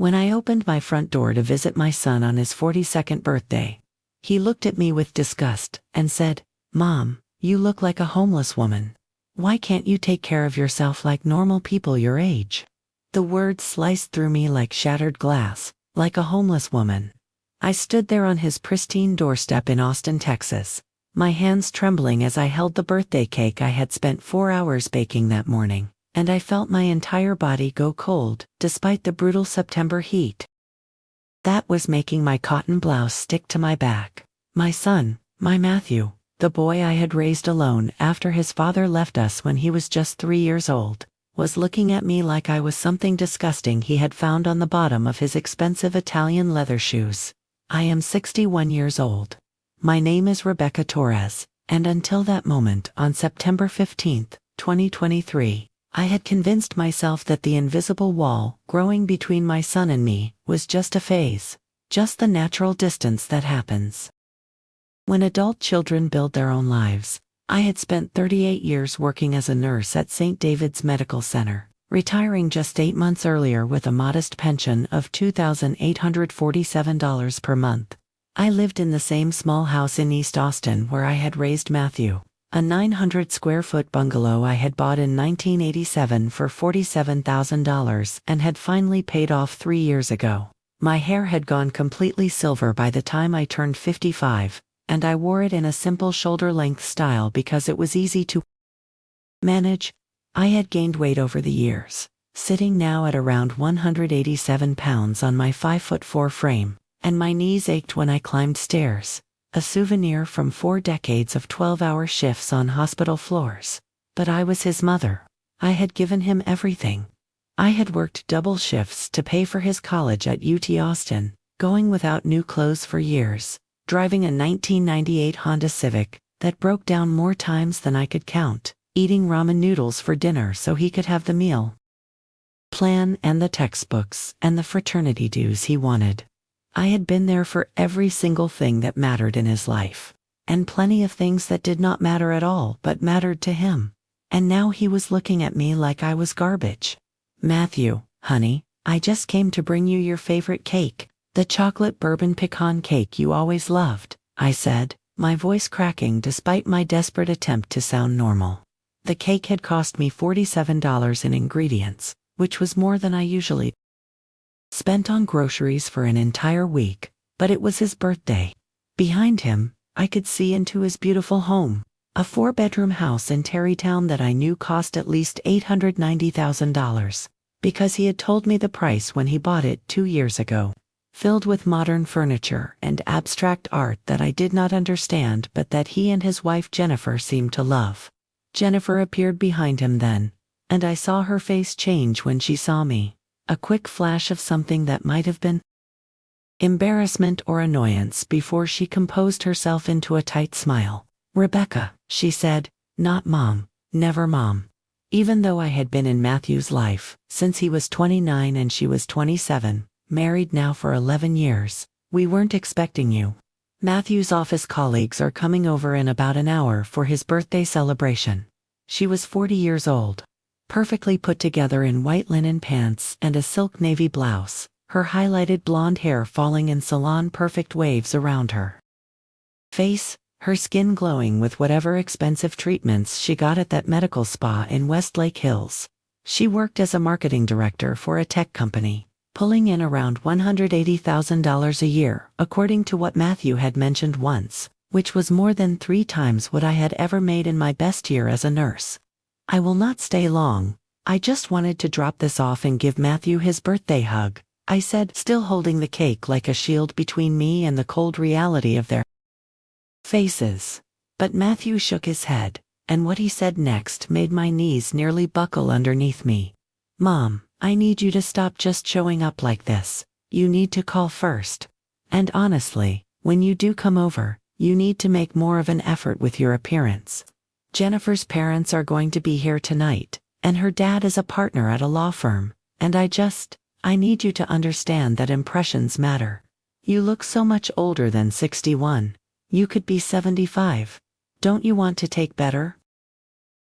When I opened my front door to visit my son on his 42nd birthday, he looked at me with disgust and said, "Mom, you look like a homeless woman. Why can't you take care of yourself like normal people your age?" The words sliced through me like shattered glass, like a homeless woman. I stood there on his pristine doorstep in Austin, Texas, my hands trembling as I held the birthday cake I had spent 4 hours baking that morning, and I felt my entire body go cold, despite the brutal September heat. That was making my cotton blouse stick to my back. My son, my Matthew, the boy I had raised alone after his father left us when he was just 3 years old, was looking at me like I was something disgusting he had found on the bottom of his expensive Italian leather shoes. I am 61 years old. My name is Rebecca Torres, and until that moment on September 15, 2023, I had convinced myself that the invisible wall growing between my son and me was just a phase, just the natural distance that happens when adult children build their own lives. I had spent 38 years working as a nurse at St. David's Medical Center, retiring just 8 months earlier with a modest pension of $2,847 per month. I lived in the same small house in East Austin where I had raised Matthew, a 900-square-foot bungalow I had bought in 1987 for $47,000 and had finally paid off 3 years ago. My hair had gone completely silver by the time I turned 55, and I wore it in a simple shoulder-length style because it was easy to manage. I had gained weight over the years, sitting now at around 187 pounds on my 5'4" frame, and my knees ached when I climbed stairs, a souvenir from 4 decades of 12-hour shifts on hospital floors. But I was his mother. I had given him everything. I had worked double shifts to pay for his college at UT Austin, going without new clothes for years, driving a 1998 Honda Civic that broke down more times than I could count, eating ramen noodles for dinner so he could have the meal plan and the textbooks and the fraternity dues he wanted. I had been there for every single thing that mattered in his life, and plenty of things that did not matter at all but mattered to him. And now he was looking at me like I was garbage. "Matthew, honey, I just came to bring you your favorite cake, the chocolate bourbon pecan cake you always loved," I said, my voice cracking despite my desperate attempt to sound normal. The cake had cost me $47 in ingredients, which was more than I usually spent on groceries for an entire week, but it was his birthday. Behind him, I could see into his beautiful home, a 4-bedroom house in Tarrytown that I knew cost at least $890,000, because he had told me the price when he bought it 2 years ago, filled with modern furniture and abstract art that I did not understand but that he and his wife Jennifer seemed to love. Jennifer appeared behind him then, and I saw her face change when she saw me. A quick flash of something that might have been embarrassment or annoyance before she composed herself into a tight smile. "Rebecca," she said, "not Mom, never Mom." Even though I had been in Matthew's life since he was 29 and she was 27, married now for 11 years, we weren't expecting you. Matthew's office colleagues are coming over in about an hour for his birthday celebration. She was 40 years old, perfectly put together in white linen pants and a silk navy blouse, her highlighted blonde hair falling in salon-perfect waves around her face, her skin glowing with whatever expensive treatments she got at that medical spa in Westlake Hills. She worked as a marketing director for a tech company, pulling in around $180,000 a year, according to what Matthew had mentioned once, which was more than 3 times what I had ever made in my best year as a nurse. "I will not stay long. I just wanted to drop this off and give Matthew his birthday hug," I said, still holding the cake like a shield between me and the cold reality of their faces. But Matthew shook his head, and what he said next made my knees nearly buckle underneath me. "Mom, I need you to stop just showing up like this. You need to call first. And honestly, when you do come over, you need to make more of an effort with your appearance. Jennifer's parents are going to be here tonight, and her dad is a partner at a law firm, and I need you to understand that impressions matter. You look so much older than 61. You could be 75. Don't you want to take better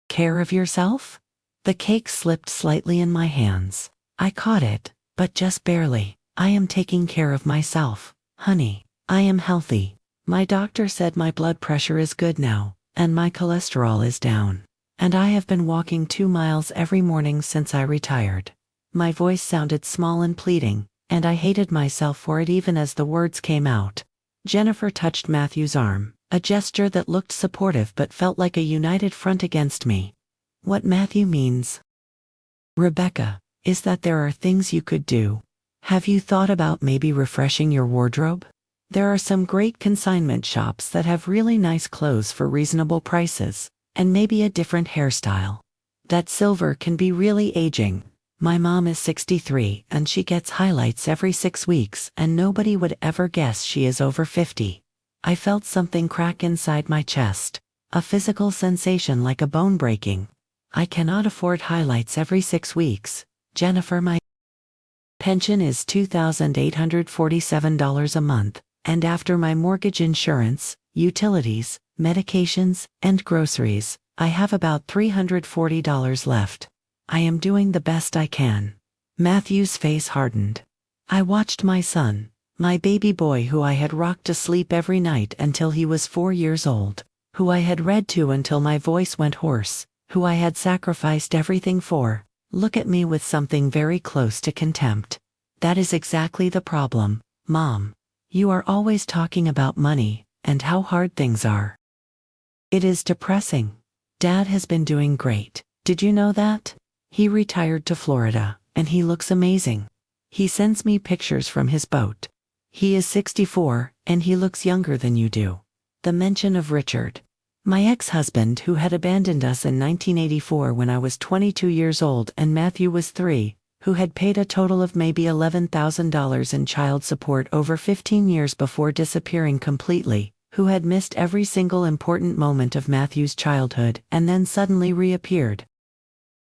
care of yourself?" The cake slipped slightly in my hands. I caught it, but just barely. I am taking care of myself, honey. I am healthy. My doctor said my blood pressure is good now, and my cholesterol is down. And I have been walking 2 miles every morning since I retired. My voice sounded small and pleading, and I hated myself for it even as the words came out. Jennifer touched Matthew's arm, a gesture that looked supportive but felt like a united front against me. What Matthew means, Rebecca, is that there are things you could do. Have you thought about maybe refreshing your wardrobe? There are some great consignment shops that have really nice clothes for reasonable prices, and maybe a different hairstyle. That silver can be really aging. My mom is 63 and she gets highlights every 6 weeks and nobody would ever guess she is over 50. I felt something crack inside my chest, a physical sensation like a bone breaking. I cannot afford highlights every 6 weeks, Jennifer. My pension is $2,847 a month, and after my mortgage, insurance, utilities, medications, and groceries, I have about $340 left. I am doing the best I can. Matthew's face hardened. I watched my son, my baby boy who I had rocked to sleep every night until he was 4 years old, who I had read to until my voice went hoarse, who I had sacrificed everything for, look at me with something very close to contempt. That is exactly the problem, Mom. You are always talking about money, and how hard things are. It is depressing. Dad has been doing great. Did you know that? He retired to Florida, and he looks amazing. He sends me pictures from his boat. He is 64, and he looks younger than you do. The mention of Richard, my ex-husband who had abandoned us in 1984 when I was 22 years old and Matthew was 3, who had paid a total of maybe $11,000 in child support over 15 years before disappearing completely, who had missed every single important moment of Matthew's childhood and then suddenly reappeared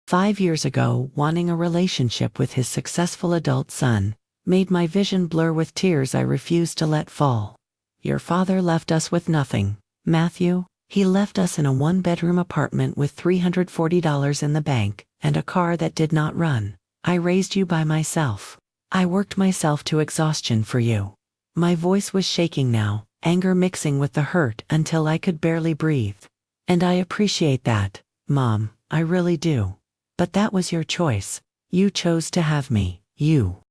5 years ago, wanting a relationship with his successful adult son, made my vision blur with tears I refused to let fall. Your father left us with nothing, Matthew. He left us in a 1-bedroom apartment with $340 in the bank and a car that did not run. I raised you by myself. I worked myself to exhaustion for you. My voice was shaking now, anger mixing with the hurt until I could barely breathe. And I appreciate that, Mom, I really do. But that was your choice. You chose to have me. You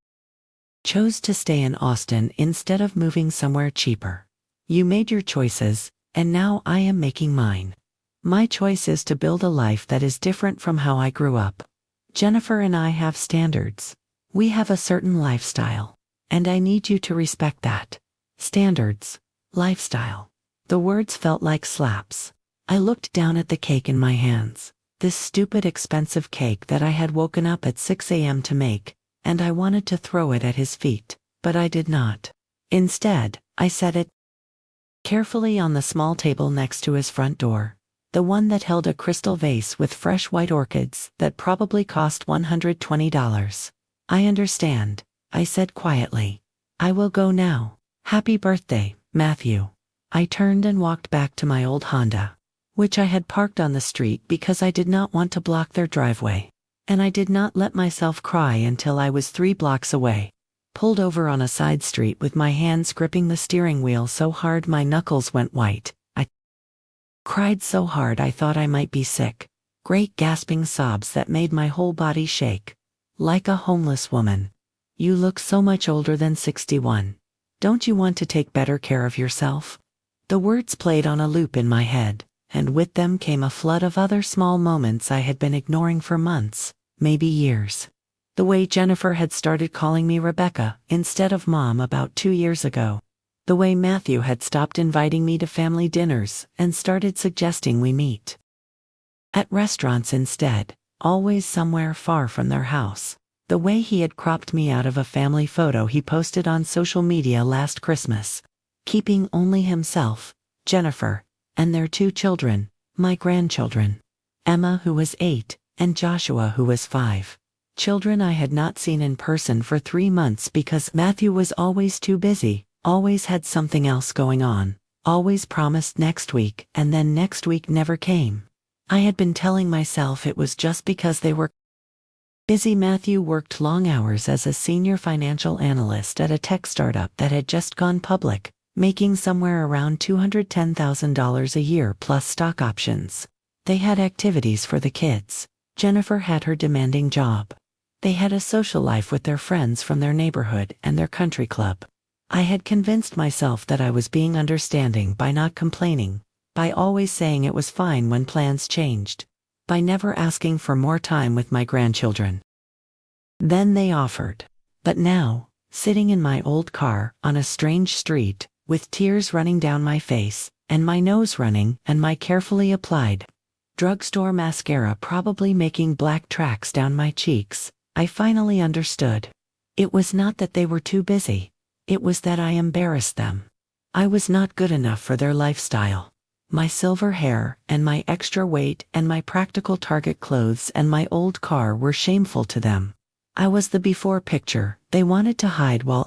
chose to stay in Austin instead of moving somewhere cheaper. You made your choices, and now I am making mine. My choice is to build a life that is different from how I grew up. Jennifer and I have standards. We have a certain lifestyle, and I need you to respect that. Standards, lifestyle. The words felt like slaps. I looked down at the cake in my hands. This stupid expensive cake that I had woken up at 6 a.m. to make, and I wanted to throw it at his feet, but I did not. Instead, I set it carefully on the small table next to his front door, the one that held a crystal vase with fresh white orchids that probably cost $120. I understand, I said quietly. I will go now. Happy birthday, Matthew. I turned and walked back to my old Honda, which I had parked on the street because I did not want to block their driveway. And I did not let myself cry until I was 3 blocks away. Pulled over on a side street with my hands gripping the steering wheel so hard my knuckles went white. I cried so hard I thought I might be sick. Great gasping sobs that made my whole body shake. Like a homeless woman. You look so much older than 61. Don't you want to take better care of yourself? The words played on a loop in my head, and with them came a flood of other small moments I had been ignoring for months, maybe years. The way Jennifer had started calling me Rebecca instead of Mom about 2 years ago. The way Matthew had stopped inviting me to family dinners and started suggesting we meet at restaurants instead, always somewhere far from their house. The way he had cropped me out of a family photo he posted on social media last Christmas, keeping only himself, Jennifer, and their 2 children, my grandchildren, Emma who was 8, and Joshua who was 5. Children I had not seen in person for 3 months because Matthew was always too busy, always had something else going on, always promised next week and then next week never came. I had been telling myself it was just because they were Busy Matthew worked long hours as a senior financial analyst at a tech startup that had just gone public, making somewhere around $210,000 a year plus stock options. They had activities for the kids. Jennifer had her demanding job. They had a social life with their friends from their neighborhood and their country club. I had convinced myself that I was being understanding by not complaining, by always saying it was fine when plans changed, by never asking for more time with my grandchildren. Then they offered. But now, sitting in my old car on a strange street, with tears running down my face, and my nose running, and my carefully applied drugstore mascara probably making black tracks down my cheeks, I finally understood. It was not that they were too busy. It was that I embarrassed them. I was not good enough for their lifestyle. My silver hair, and my extra weight, and my practical Target clothes and my old car were shameful to them. I was the before picture they wanted to hide while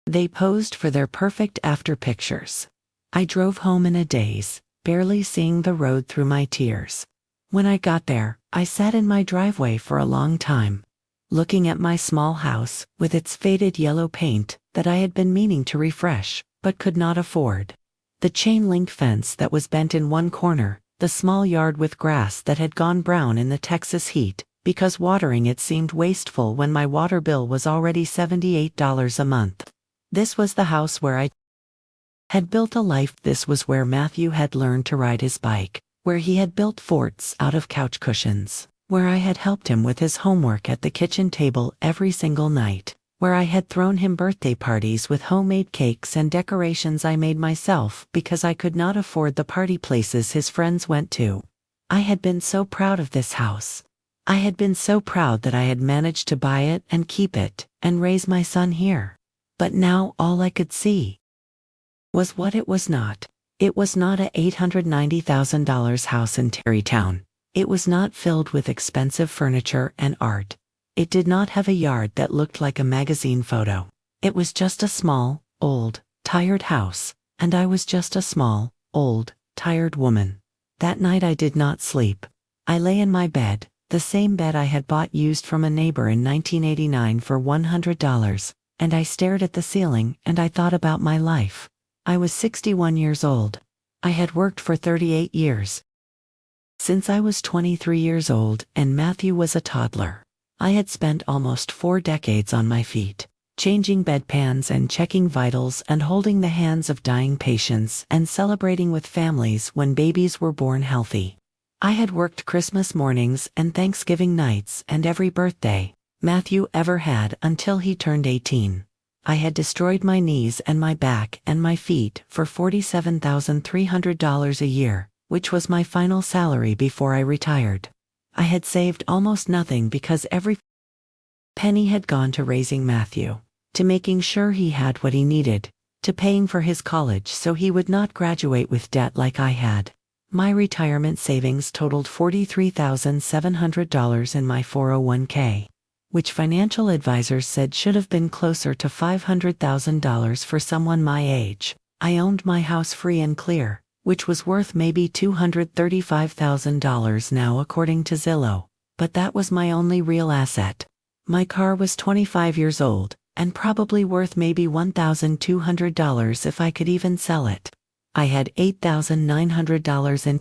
they posed for their perfect after pictures. I drove home in a daze, barely seeing the road through my tears. When I got there, I sat in my driveway for a long time, looking at my small house with its faded yellow paint that I had been meaning to refresh, but could not afford. The chain-link fence that was bent in one corner, the small yard with grass that had gone brown in the Texas heat, because watering it seemed wasteful when my water bill was already $78 a month. This was the house where I had built a life. This was where Matthew had learned to ride his bike, where he had built forts out of couch cushions, where I had helped him with his homework at the kitchen table every single night, where I had thrown him birthday parties with homemade cakes and decorations I made myself because I could not afford the party places his friends went to. I had been so proud of this house. I had been so proud that I had managed to buy it and keep it and raise my son here. But now all I could see was what it was not. It was not a $890,000 house in Terrytown. It was not filled with expensive furniture and art. It did not have a yard that looked like a magazine photo. It was just a small, old, tired house, and I was just a small, old, tired woman. That night I did not sleep. I lay in my bed, the same bed I had bought used from a neighbor in 1989 for $100, and I stared at the ceiling and I thought about my life. I was 61 years old. I had worked for 38 years. Since I was 23 years old and Matthew was a toddler, I had spent almost 4 decades on my feet, changing bedpans and checking vitals and holding the hands of dying patients and celebrating with families when babies were born healthy. I had worked Christmas mornings and Thanksgiving nights and every birthday Matthew ever had until he turned 18. I had destroyed my knees and my back and my feet for $47,300 a year, which was my final salary before I retired. I had saved almost nothing because every penny had gone to raising Matthew, to making sure he had what he needed, to paying for his college so he would not graduate with debt like I had. My retirement savings totaled $43,700 in my 401k, which financial advisors said should have been closer to $500,000 for someone my age. I owned my house free and clear, which was worth maybe $235,000 now according to Zillow, but that was my only real asset. My car was 25 years old, and probably worth maybe $1,200 if I could even sell it. I had $8,900 in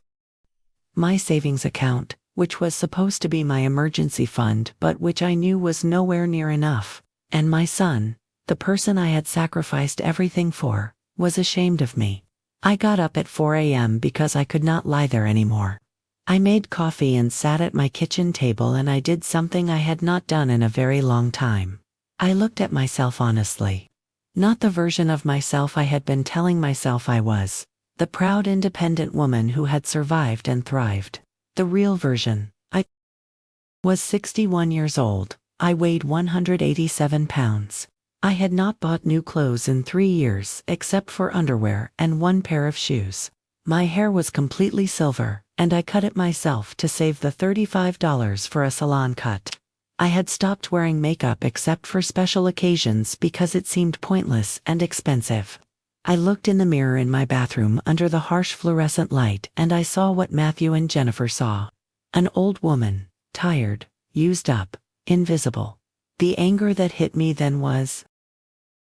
my savings account, which was supposed to be my emergency fund but which I knew was nowhere near enough, and my son, the person I had sacrificed everything for, was ashamed of me. I got up at 4 a.m. because I could not lie there anymore. I made coffee and sat at my kitchen table and I did something I had not done in a very long time. I looked at myself honestly. Not the version of myself I had been telling myself I was, the proud independent woman who had survived and thrived. The real version. I was 61 years old. I weighed 187 pounds. I had not bought new clothes in 3 years except for underwear and 1 pair of shoes. My hair was completely silver, and I cut it myself to save the $35 for a salon cut. I had stopped wearing makeup except for special occasions because it seemed pointless and expensive. I looked in the mirror in my bathroom under the harsh fluorescent light and I saw what Matthew and Jennifer saw. An old woman, tired, used up, invisible. The anger that hit me then was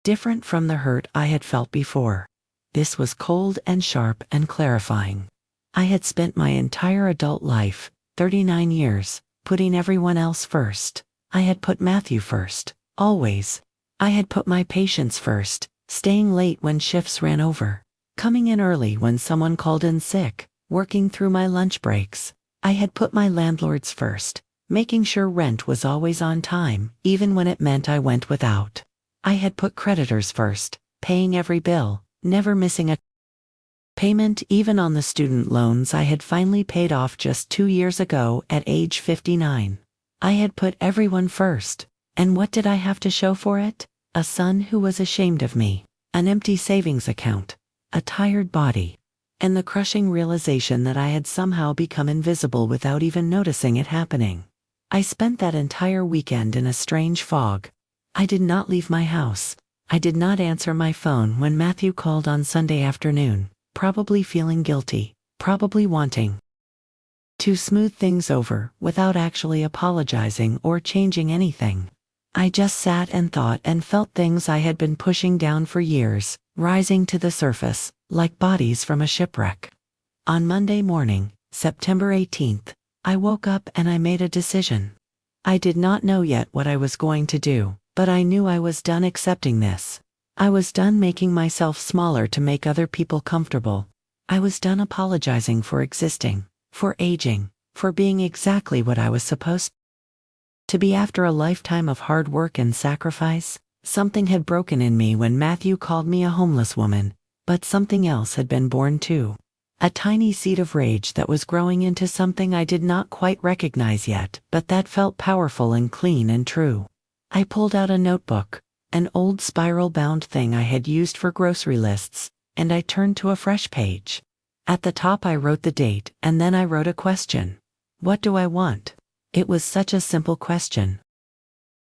different from the hurt I had felt before. This was cold and sharp and clarifying. I had spent my entire adult life, 39 years, putting everyone else first. I had put Matthew first, always. I had put my patients first, staying late when shifts ran over, coming in early when someone called in sick, working through my lunch breaks. I had put my landlords first, making sure rent was always on time, even when it meant I went without. I had put creditors first, paying every bill, never missing a payment even on the student loans I had finally paid off just 2 years ago at age 59. I had put everyone first, and what did I have to show for it? A son who was ashamed of me, an empty savings account, a tired body, and the crushing realization that I had somehow become invisible without even noticing it happening. I spent that entire weekend in a strange fog. I did not leave my house. I did not answer my phone when Matthew called on Sunday afternoon, probably feeling guilty, probably wanting to smooth things over without actually apologizing or changing anything. I just sat and thought and felt things I had been pushing down for years, rising to the surface, like bodies from a shipwreck. On Monday morning, September 18th, I woke up and I made a decision. I did not know yet what I was going to do, but I knew I was done accepting this. I was done making myself smaller to make other people comfortable. I was done apologizing for existing, for aging, for being exactly what I was supposed to be after a lifetime of hard work and sacrifice. Something had broken in me when Matthew called me a homeless woman, but something else had been born too. A tiny seed of rage that was growing into something I did not quite recognize yet, but that felt powerful and clean and true. I pulled out a notebook, an old spiral-bound thing I had used for grocery lists, and I turned to a fresh page. At the top I wrote the date, and then I wrote a question. What do I want? It was such a simple question.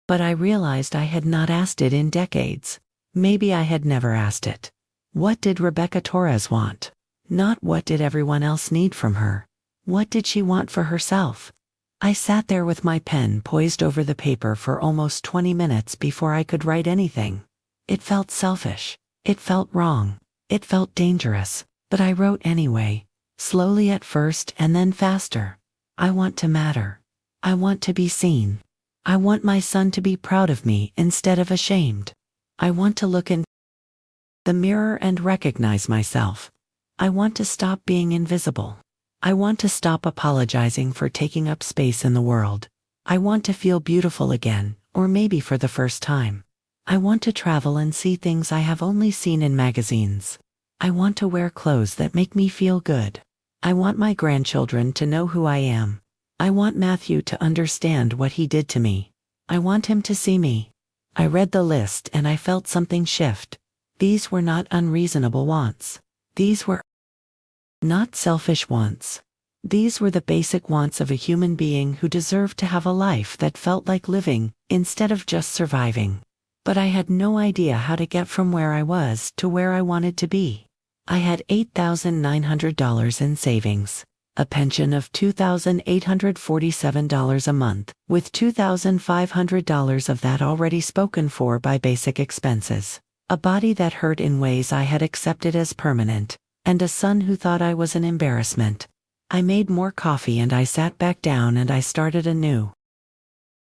But I realized I had not asked it in decades. Maybe I had never asked it. What did Rebecca Torres want? Not what did everyone else need from her. What did she want for herself? I sat there with my pen poised over the paper for almost 20 minutes before I could write anything. It felt selfish. It felt wrong. It felt dangerous. But I wrote anyway, slowly at first and then faster. I want to matter. I want to be seen. I want my son to be proud of me instead of ashamed. I want to look in the mirror and recognize myself. I want to stop being invisible. I want to stop apologizing for taking up space in the world. I want to feel beautiful again, or maybe for the first time. I want to travel and see things I have only seen in magazines. I want to wear clothes that make me feel good. I want my grandchildren to know who I am. I want Matthew to understand what he did to me. I want him to see me. I read the list and I felt something shift. These were not unreasonable wants. These were not selfish wants. These were the basic wants of a human being who deserved to have a life that felt like living, instead of just surviving. But I had no idea how to get from where I was to where I wanted to be. I had $8,900 in savings, a pension of $2,847 a month, with $2,500 of that already spoken for by basic expenses, a body that hurt in ways I had accepted as permanent, and a son who thought I was an embarrassment. I made more coffee and I sat back down and I started a new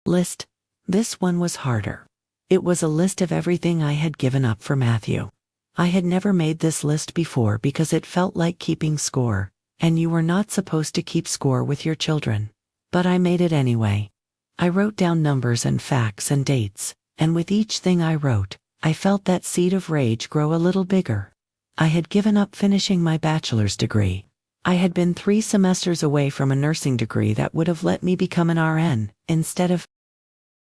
list. This one was harder. It was a list of everything I had given up for Matthew. I had never made this list before because it felt like keeping score, and you were not supposed to keep score with your children. But I made it anyway. I wrote down numbers and facts and dates, and with each thing I wrote, I felt that seed of rage grow a little bigger. I had given up finishing my bachelor's degree. I had been 3 semesters away from a nursing degree that would have let me become an RN, instead of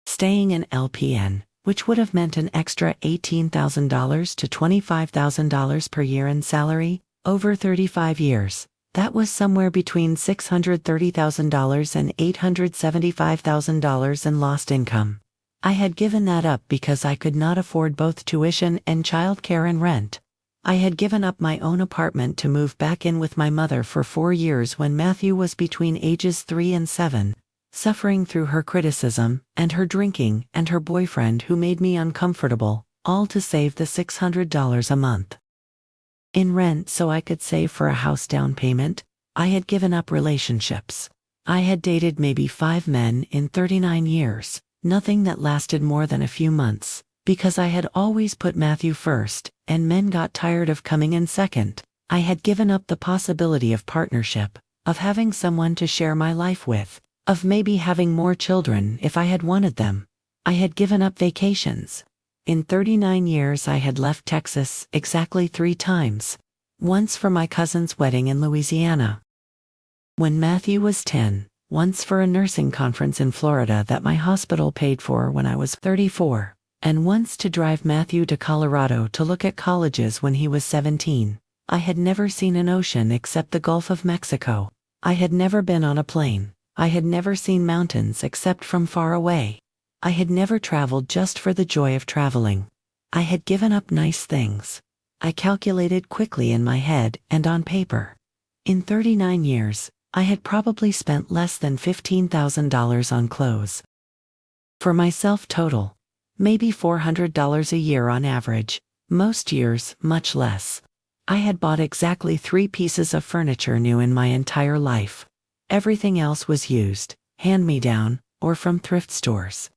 staying an LPN, which would have meant an extra $18,000 to $25,000 per year in salary, over 35 years. That was somewhere between $630,000 and $875,000 in lost income. I had given that up because I could not afford both tuition and childcare and rent. I had given up my own apartment to move back in with my mother for 4 years when Matthew was between ages 3 and 7. suffering through her criticism, and her drinking, and her boyfriend who made me uncomfortable, all to save the $600 a month in rent so I could save for a house down payment. I had given up relationships. I had dated maybe 5 men in 39 years, nothing that lasted more than a few months, because I had always put Matthew first, and men got tired of coming in second. I had given up the possibility of partnership, of having someone to share my life with, of maybe having more children if I had wanted them. I had given up vacations. In 39 years I had left Texas exactly 3 times. Once for my cousin's wedding in Louisiana, when Matthew was 10, once for a nursing conference in Florida that my hospital paid for when I was 34, and once to drive Matthew to Colorado to look at colleges when he was 17. I had never seen an ocean except the Gulf of Mexico. I had never been on a plane. I had never seen mountains except from far away. I had never traveled just for the joy of traveling. I had given up nice things. I calculated quickly in my head and on paper. In 39 years, I had probably spent less than $15,000 on clothes. For myself total, maybe $400 a year on average, most years much less. I had bought exactly 3 pieces of furniture new in my entire life. Everything else was used, hand-me-down, or from thrift stores.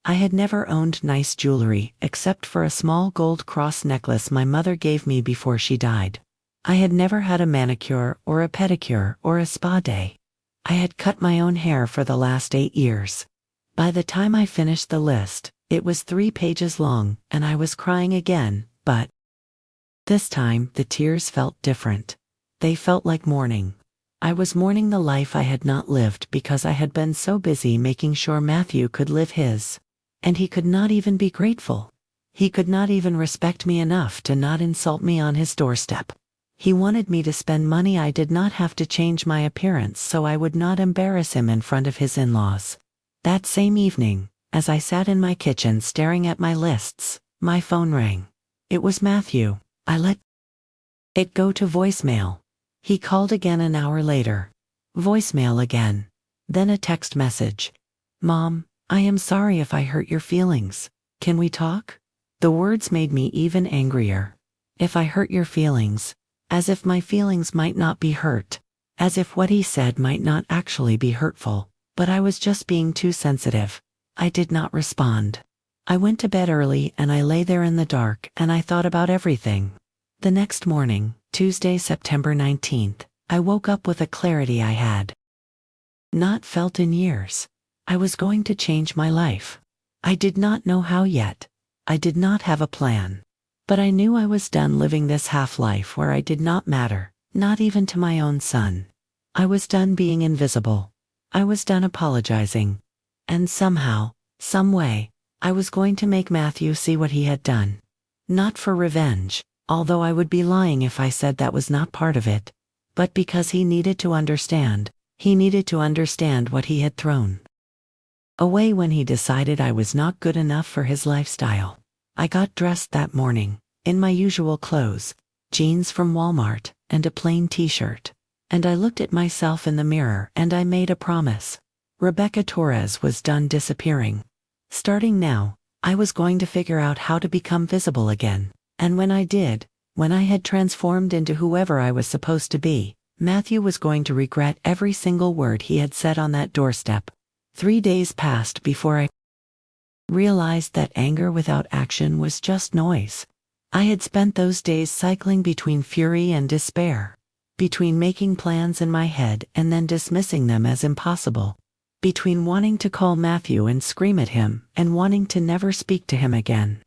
I had never owned nice jewelry except for a small gold cross necklace my mother gave me before she died. I had never had a manicure or a pedicure or a spa day. I had cut my own hair for the last 8 years. By the time I finished the list, it was 3 pages long, and I was crying again, but this time the tears felt different. They felt like mourning. I was mourning the life I had not lived because I had been so busy making sure Matthew could live his. And he could not even be grateful. He could not even respect me enough to not insult me on his doorstep. He wanted me to spend money I did not have to change my appearance so I would not embarrass him in front of his in-laws. That same evening, as I sat in my kitchen staring at my lists, my phone rang. It was Matthew. I let it go to voicemail. He called again an hour later. Voicemail again. Then a text message. Mom, I am sorry if I hurt your feelings. Can we talk? The words made me even angrier. If I hurt your feelings. As if my feelings might not be hurt. As if what he said might not actually be hurtful. But I was just being too sensitive. I did not respond. I went to bed early and I lay there in the dark and I thought about everything. The next morning, Tuesday, September 19th, I woke up with a clarity I had not felt in years. I was going to change my life. I did not know how yet. I did not have a plan. But I knew I was done living this half-life where I did not matter, not even to my own son. I was done being invisible. I was done apologizing. And somehow, some way, I was going to make Matthew see what he had done. Not for revenge, although I would be lying if I said that was not part of it, but because he needed to understand. He needed to understand what he had thrown away when he decided I was not good enough for his lifestyle. I got dressed that morning, in my usual clothes, jeans from Walmart, and a plain t-shirt. And I looked at myself in the mirror and I made a promise. Rebecca Torres was done disappearing. Starting now, I was going to figure out how to become visible again. And when I did, when I had transformed into whoever I was supposed to be, Matthew was going to regret every single word he had said on that doorstep. 3 days passed before I realized that anger without action was just noise. I had spent those days cycling between fury and despair, between making plans in my head and then dismissing them as impossible, between wanting to call Matthew and scream at him and wanting to never speak to him again.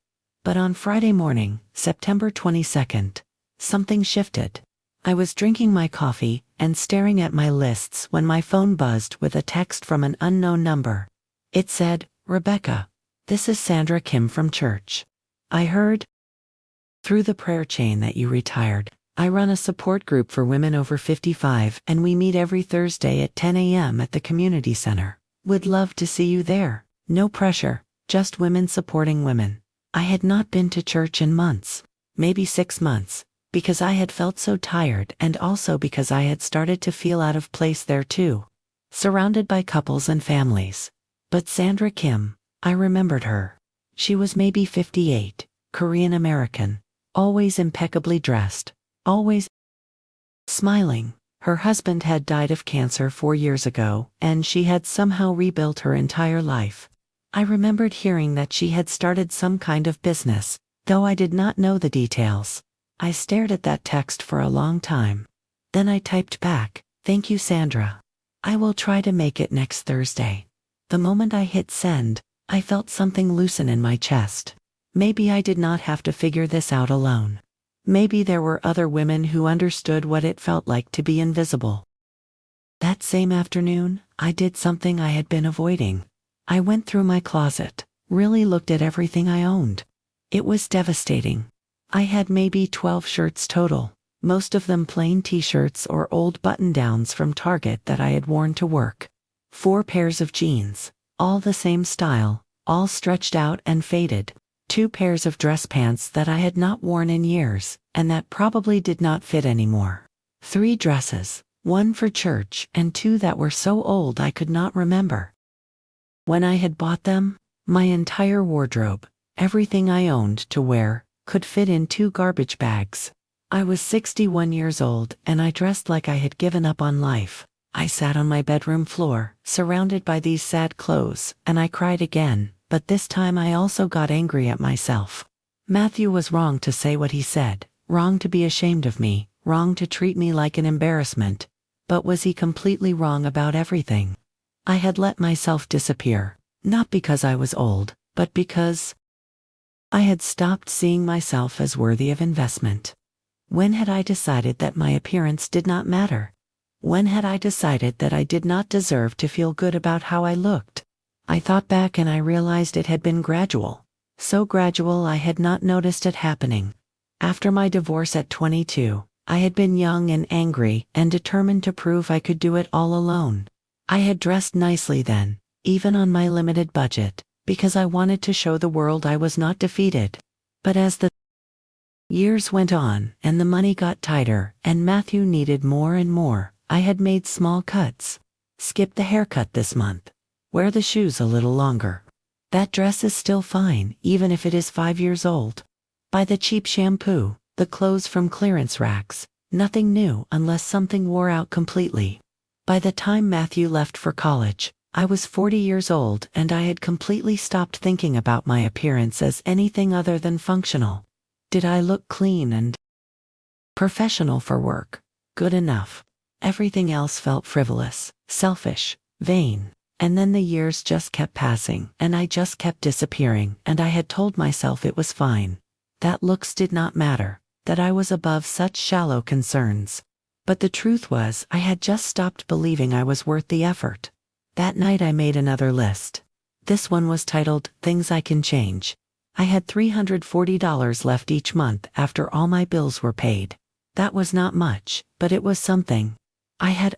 But on Friday morning, September 22nd, something shifted. I was drinking my coffee and staring at my lists when my phone buzzed with a text from an unknown number. It said, "Rebecca, this is Sandra Kim from church. I heard through the prayer chain that you retired. I run a support group for women over 55 and we meet every Thursday at 10 a.m. at the community center. Would love to see you there. No pressure, just women supporting women." I had not been to church in months, maybe 6 months, because I had felt so tired and also because I had started to feel out of place there too. surrounded by couples and families. But Sandra Kim, I remembered her. She was maybe 58, Korean American, always impeccably dressed, always smiling. Her husband had died of cancer 4 years ago, and she had somehow rebuilt her entire life. I remembered hearing that she had started some kind of business, though I did not know the details. I stared at that text for a long time. Then I typed back, "Thank you, Sandra. I will try to make it next Thursday." The moment I hit send, I felt something loosen in my chest. Maybe I did not have to figure this out alone. Maybe there were other women who understood what it felt like to be invisible. That same afternoon, I did something I had been avoiding. I went through my closet, really looked at everything I owned. It was devastating. I had maybe 12 shirts total, most of them plain t-shirts or old button-downs from Target that I had worn to work. 4 pairs of jeans, all the same style, all stretched out and faded. 2 pairs of dress pants that I had not worn in years, and that probably did not fit anymore. 3 dresses, 1 for church and 2 that were so old I could not remember. When I had bought them, my entire wardrobe, everything I owned to wear, could fit in 2 garbage bags. I was 61 years old and I dressed like I had given up on life. I sat on my bedroom floor, surrounded by these sad clothes, and I cried again, but this time I also got angry at myself. Matthew was wrong to say what he said, wrong to be ashamed of me, wrong to treat me like an embarrassment. But was he completely wrong about everything? I had let myself disappear, not because I was old, but because I had stopped seeing myself as worthy of investment. When had I decided that my appearance did not matter? When had I decided that I did not deserve to feel good about how I looked? I thought back and I realized it had been gradual. So gradual I had not noticed it happening. After my divorce at 22, I had been young and angry and determined to prove I could do it all alone. I had dressed nicely then, even on my limited budget, because I wanted to show the world I was not defeated. But as the years went on and the money got tighter and Matthew needed more and more, I had made small cuts. Skip the haircut this month. Wear the shoes a little longer. That dress is still fine, even if it is 5 years old. Buy the cheap shampoo, the clothes from clearance racks, nothing new unless something wore out completely. By the time Matthew left for college, I was 40 years old and I had completely stopped thinking about my appearance as anything other than functional. Did I look clean and professional for work? Good enough. Everything else felt frivolous, selfish, vain. And then the years just kept passing, and I just kept disappearing, and I had told myself it was fine. That looks did not matter, that I was above such shallow concerns. But the truth was, I had just stopped believing I was worth the effort. That night I made another list. This one was titled, "Things I Can Change." I had $340 left each month after all my bills were paid. That was not much, but it was something. I had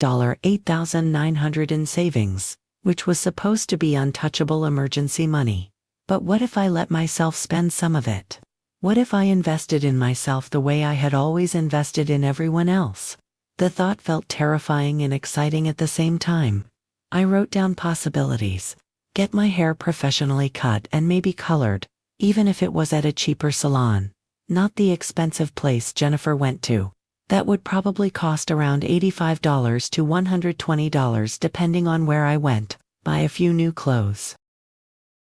$8,900 in savings, which was supposed to be untouchable emergency money. But what if I let myself spend some of it? What if I invested in myself the way I had always invested in everyone else? The thought felt terrifying and exciting at the same time. I wrote down possibilities. Get my hair professionally cut and maybe colored, even if it was at a cheaper salon. Not the expensive place Jennifer went to. That would probably cost around $85 to $120 depending on where I went. Buy a few new clothes.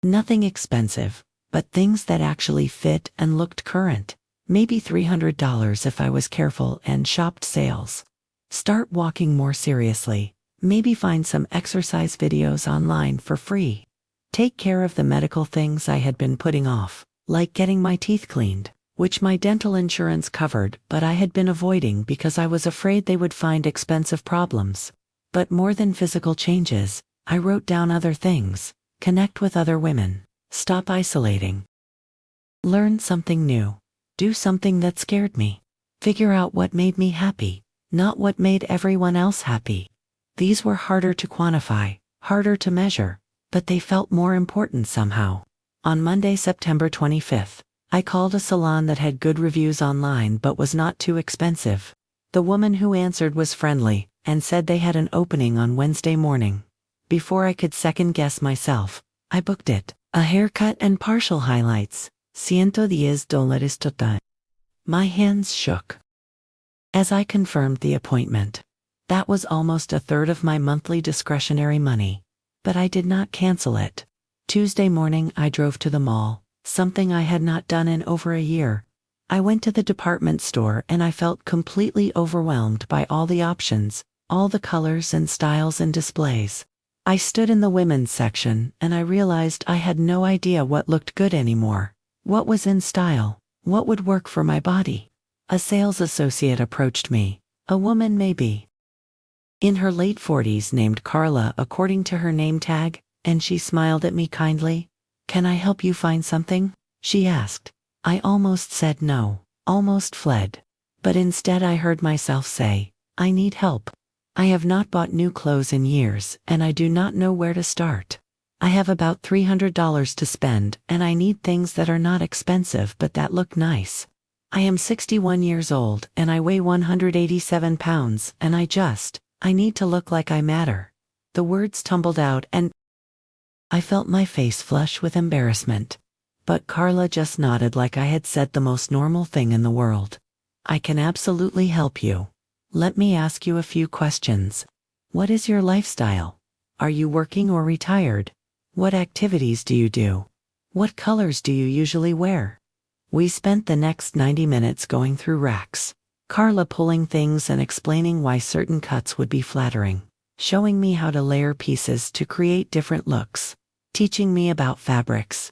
Nothing expensive, but things that actually fit and looked current. Maybe $300 if I was careful and shopped sales. Start walking more seriously. Maybe find some exercise videos online for free. Take care of the medical things I had been putting off, like getting my teeth cleaned, which my dental insurance covered, but I had been avoiding because I was afraid they would find expensive problems. But more than physical changes, I wrote down other things. Connect with other women. Stop isolating. Learn something new. Do something that scared me. Figure out what made me happy, not what made everyone else happy. These were harder to quantify, harder to measure, but they felt more important somehow. On Monday, September 25th, I called a salon that had good reviews online but was not too expensive. The woman who answered was friendly, and said they had an opening on Wednesday morning. Before I could second guess myself, I booked it. A haircut and partial highlights. $110 total. My hands shook as I confirmed the appointment. That was almost a third of my monthly discretionary money. But I did not cancel it. Tuesday morning I drove to the mall, something I had not done in over a year. I went to the department store and I felt completely overwhelmed by all the options, all the colors and styles and displays. I stood in the women's section and I realized I had no idea what looked good anymore. What was in style? What would work for my body? A sales associate approached me, a woman maybe in her late 40s named Carla according to her name tag, and she smiled at me kindly. "Can I help you find something?" she asked. I almost said no, almost fled. But instead I heard myself say, "I need help. I have not bought new clothes in years and I do not know where to start. I have about $300 to spend and I need things that are not expensive but that look nice. I am 61 years old and I weigh 187 pounds and I need to look like I matter." The words tumbled out and I felt my face flush with embarrassment. But Carla just nodded like I had said the most normal thing in the world. "I can absolutely help you. Let me ask you a few questions. What is your lifestyle? Are you working or retired? What activities do you do? What colors do you usually wear?" We spent the next 90 minutes going through racks, Carla pulling things and explaining why certain cuts would be flattering, showing me how to layer pieces to create different looks, teaching me about fabrics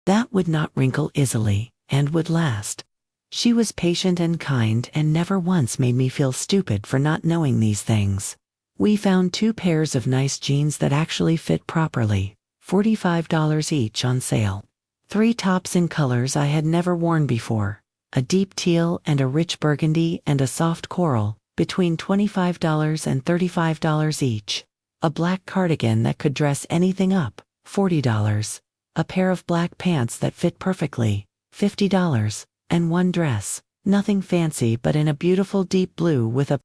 that would not wrinkle easily and would last. She was patient and kind and never once made me feel stupid for not knowing these things. We found 2 pairs of nice jeans that actually fit properly, $45 each on sale. 3 tops in colors I had never worn before, a deep teal and a rich burgundy and a soft coral, between $25 and $35 each. A black cardigan that could dress anything up, $40. A pair of black pants that fit perfectly, $50. And 1 dress, nothing fancy but in a beautiful deep blue with a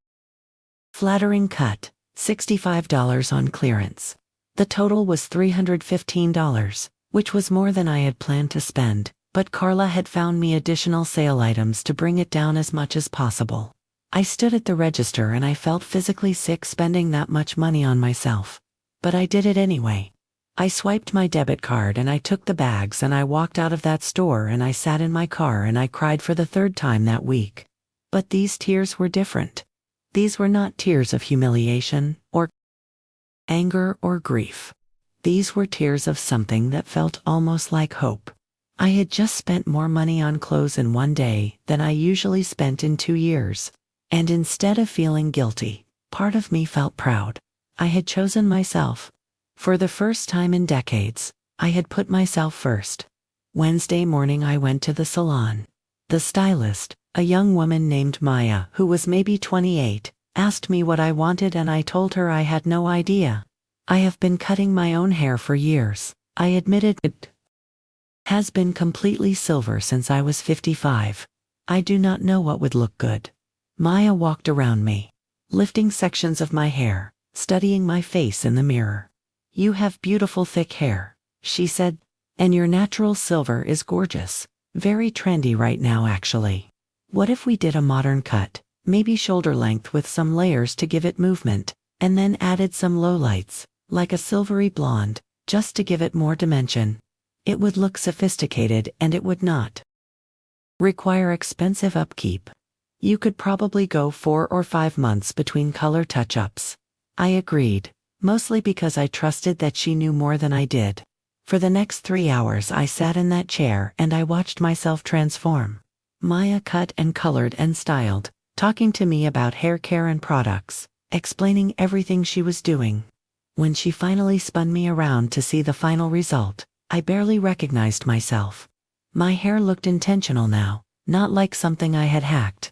flattering cut, $65 on clearance. The total was $315, which was more than I had planned to spend, but Carla had found me additional sale items to bring it down as much as possible. I stood at the register and I felt physically sick spending that much money on myself. But I did it anyway. I swiped my debit card and I took the bags and I walked out of that store and I sat in my car and I cried for the 3rd time that week. But these tears were different. These were not tears of humiliation, or anger or grief. These were tears of something that felt almost like hope. I had just spent more money on clothes in one day than I usually spent in 2 years. And instead of feeling guilty, part of me felt proud. I had chosen myself. For the first time in decades, I had put myself first. Wednesday morning I went to the salon. The stylist, a young woman named Maya who was maybe 28, asked me what I wanted and I told her I had no idea. I have been cutting my own hair for years. I admitted it has been completely silver since I was 55. I do not know what would look good. Maya walked around me, lifting sections of my hair, studying my face in the mirror. "You have beautiful thick hair," she said, "and your natural silver is gorgeous. Very trendy right now actually. What if we did a modern cut, maybe shoulder length with some layers to give it movement, and then added some lowlights, like a silvery blonde, just to give it more dimension? It would look sophisticated and it would not require expensive upkeep. You could probably go 4 or 5 months between color touch-ups." I agreed, mostly because I trusted that she knew more than I did. For the next 3 hours I sat in that chair and I watched myself transform. Maya cut and colored and styled, talking to me about hair care and products, explaining everything she was doing. When she finally spun me around to see the final result, I barely recognized myself. My hair looked intentional now, not like something I had hacked.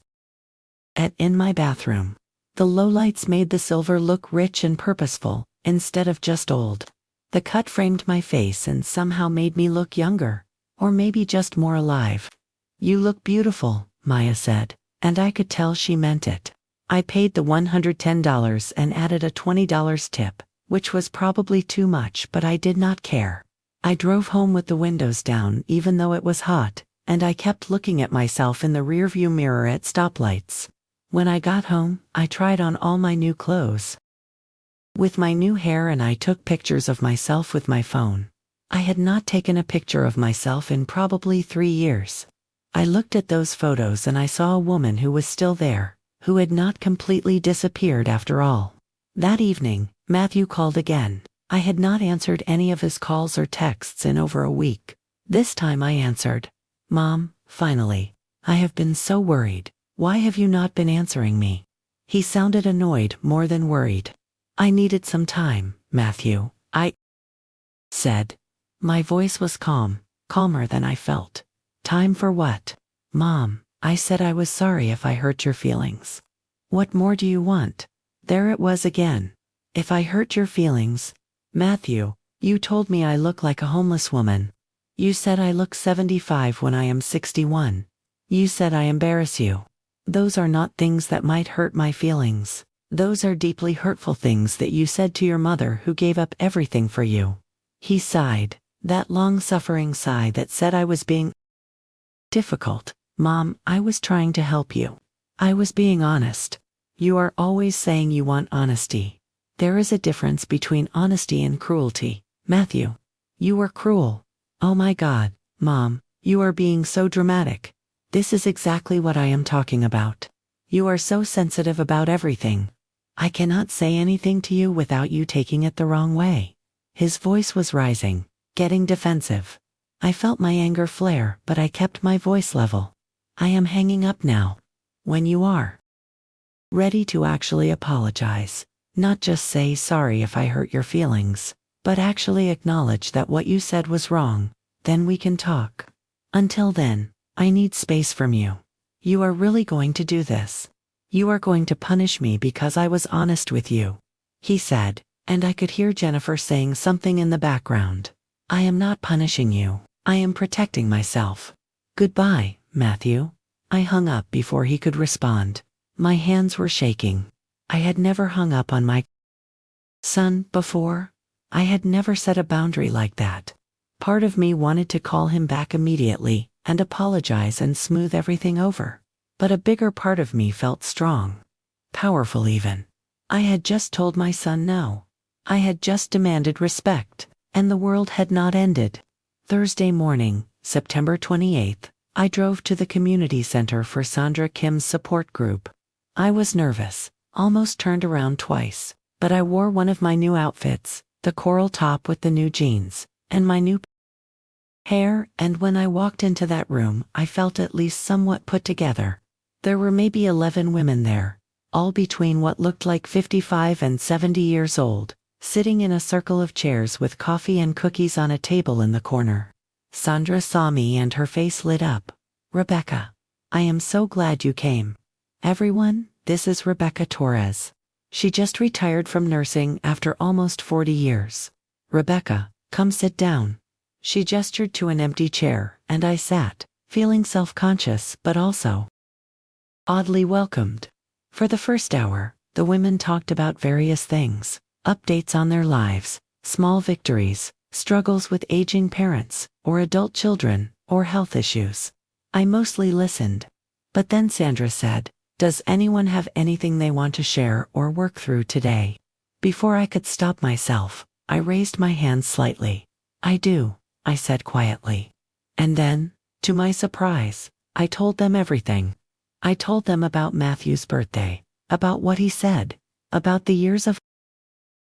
In my bathroom, the lowlights made the silver look rich and purposeful, instead of just old. The cut framed my face and somehow made me look younger, or maybe just more alive. "You look beautiful," Maya said, and I could tell she meant it. I paid the $110 and added a $20 tip, which was probably too much, but I did not care. I drove home with the windows down even though it was hot, and I kept looking at myself in the rearview mirror at stoplights. When I got home, I tried on all my new clothes with my new hair, and I took pictures of myself with my phone. I had not taken a picture of myself in probably 3 years. I looked at those photos and I saw a woman who was still there, who had not completely disappeared after all. That evening, Matthew called again. I had not answered any of his calls or texts in over a week. This time I answered. "Mom, finally. I have been so worried. Why have you not been answering me?" He sounded annoyed more than worried. "I needed some time, Matthew," I said. My voice was calm, calmer than I felt. "Time for what?" "Mom," I said, "I was sorry if I hurt your feelings." "What more do you want?" There it was again. "If I hurt your feelings." "Matthew, you told me I look like a homeless woman. You said I look 75 when I am 61. You said I embarrass you. Those are not things that might hurt my feelings. Those are deeply hurtful things that you said to your mother, who gave up everything for you." He sighed, that long-suffering sigh that said I was being difficult. "Mom, I was trying to help you. I was being honest. You are always saying you want honesty. There is a difference between honesty and cruelty. Matthew, you were cruel." "Oh my God, Mom, you are being so dramatic. This is exactly what I am talking about. You are so sensitive about everything. I cannot say anything to you without you taking it the wrong way." His voice was rising, getting defensive. I felt my anger flare, but I kept my voice level. "I am hanging up now. When you are ready to actually apologize, not just say sorry if I hurt your feelings, but actually acknowledge that what you said was wrong, then we can talk. Until then, I need space from you. You are really going to do this? You are going to punish me because I was honest with you," he said, and I could hear Jennifer saying something in the background. "I am not punishing you. I am protecting myself. Goodbye, Matthew." I hung up before he could respond. My hands were shaking. I had never hung up on my son before. I had never set a boundary like that. Part of me wanted to call him back immediately and apologize and smooth everything over. But a bigger part of me felt strong. Powerful even. I had just told my son no. I had just demanded respect, and the world had not ended. Thursday morning, September 28th, I drove to the community center for Sandra Kim's support group. I was nervous, almost turned around twice, but I wore one of my new outfits, the coral top with the new jeans, and my new hair, and when I walked into that room, I felt at least somewhat put together. There were maybe 11 women there, all between what looked like 55 and 70 years old, sitting in a circle of chairs with coffee and cookies on a table in the corner. Sandra saw me and her face lit up. "Rebecca, I am so glad you came. Everyone, this is Rebecca Torres. She just retired from nursing after almost 40 years. Rebecca, come sit down." She gestured to an empty chair, and I sat, feeling self-conscious but also oddly welcomed. For the first hour, the women talked about various things, updates on their lives, small victories, struggles with aging parents, or adult children, or health issues. I mostly listened. But then Sandra said, "Does anyone have anything they want to share or work through today?" Before I could stop myself, I raised my hand slightly. "I do," I said quietly. And then, to my surprise, I told them everything. I told them about Matthew's birthday, about what he said, about the years of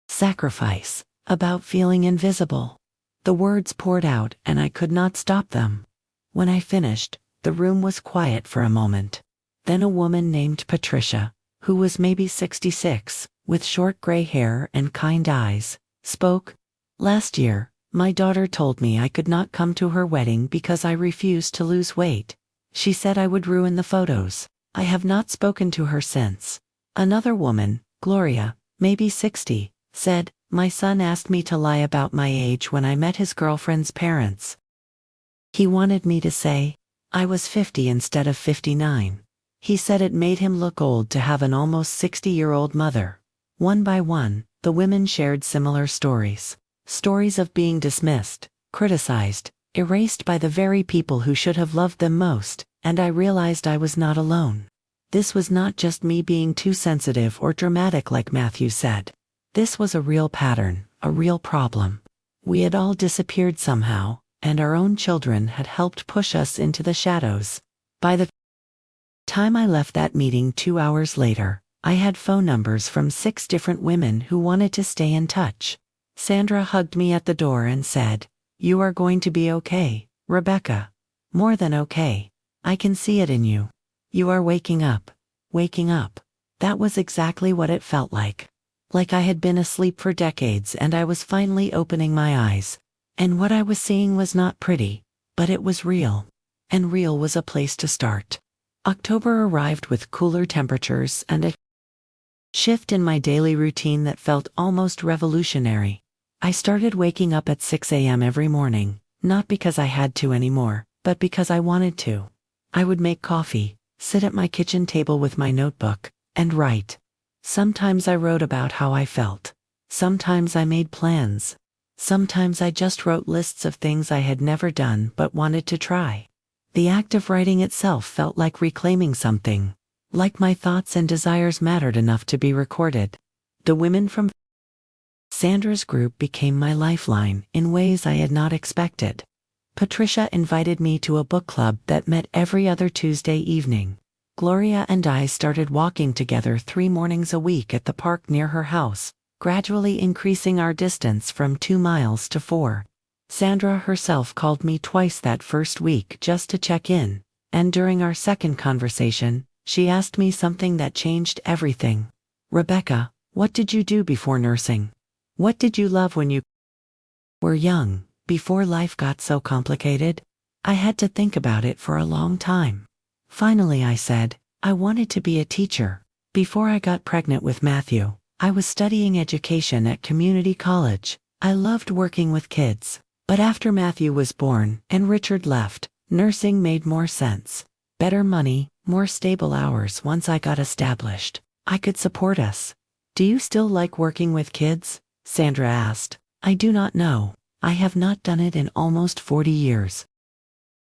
sacrifice, about feeling invisible. The words poured out and I could not stop them. When I finished, the room was quiet for a moment. Then a woman named Patricia, who was maybe 66, with short gray hair and kind eyes, spoke. "Last year, my daughter told me I could not come to her wedding because I refused to lose weight. She said I would ruin the photos. I have not spoken to her since." Another woman, Gloria, maybe 60, said, "My son asked me to lie about my age when I met his girlfriend's parents. He wanted me to say I was 50 instead of 59. He said it made him look old to have an almost 60-year-old mother. One by one, the women shared similar stories. Stories of being dismissed, criticized, erased by the very people who should have loved them most, and I realized I was not alone. This was not just me being too sensitive or dramatic like Matthew said. This was a real pattern, a real problem. We had all disappeared somehow, and our own children had helped push us into the shadows. By the time I left that meeting 2 hours later, I had phone numbers from 6 different women who wanted to stay in touch. Sandra hugged me at the door and said, "You are going to be okay, Rebecca. More than okay. I can see it in you. You are waking up. Waking up." That was exactly what it felt like. Like I had been asleep for decades and I was finally opening my eyes. And what I was seeing was not pretty, but it was real. And real was a place to start. October arrived with cooler temperatures and a shift in my daily routine that felt almost revolutionary. I started waking up at 6 a.m. every morning, not because I had to anymore, but because I wanted to. I would make coffee, sit at my kitchen table with my notebook, and write. Sometimes I wrote about how I felt. Sometimes I made plans. Sometimes I just wrote lists of things I had never done but wanted to try. The act of writing itself felt like reclaiming something. Like my thoughts and desires mattered enough to be recorded. The women from Sandra's group became my lifeline in ways I had not expected. Patricia invited me to a book club that met every other Tuesday evening. Gloria and I started walking together 3 mornings a week at the park near her house, gradually increasing our distance from 2 miles to 4. Sandra herself called me twice that first week just to check in, and during our second conversation, she asked me something that changed everything. "Rebecca, what did you do before nursing? What did you love when you were young, before life got so complicated?" I had to think about it for a long time. Finally I said, I wanted to be a teacher. Before I got pregnant with Matthew, I was studying education at community college. I loved working with kids. But after Matthew was born and Richard left, nursing made more sense. Better money, more stable hours once I got established. I could support us. "Do you still like working with kids?" Sandra asked. "I do not know. I have not done it in almost 40 years.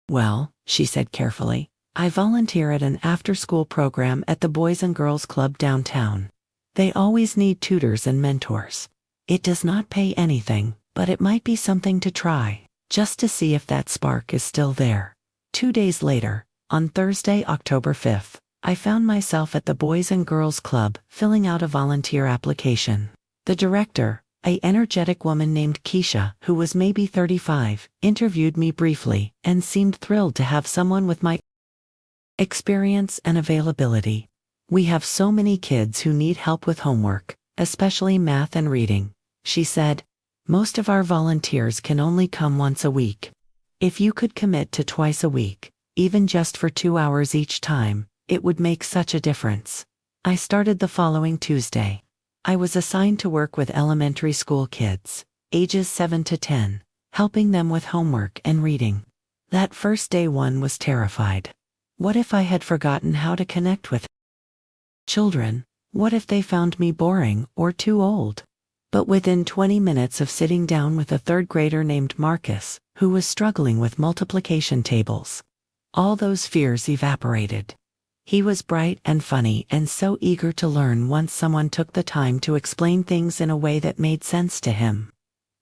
"Well," she said carefully, "I volunteer at an after-school program at the Boys and Girls Club downtown. They always need tutors and mentors. It does not pay anything, but it might be something to try, just to see if that spark is still there." 2 days later, on Thursday, October 5th, I found myself at the Boys and Girls Club filling out a volunteer application. The director, an energetic woman named Keisha, who was maybe 35, interviewed me briefly and seemed thrilled to have someone with my experience and availability. "We have so many kids who need help with homework, especially math and reading," she said. "Most of our volunteers can only come once a week. If you could commit to twice a week, even just for 2 hours each time, it would make such a difference." I started the following Tuesday. I was assigned to work with elementary school kids, ages 7 to 10, helping them with homework and reading. That first day one was terrified. What if I had forgotten how to connect with children? What if they found me boring or too old? But within 20 minutes of sitting down with a 3rd grader named Marcus, who was struggling with multiplication tables, all those fears evaporated. He was bright and funny and so eager to learn once someone took the time to explain things in a way that made sense to him.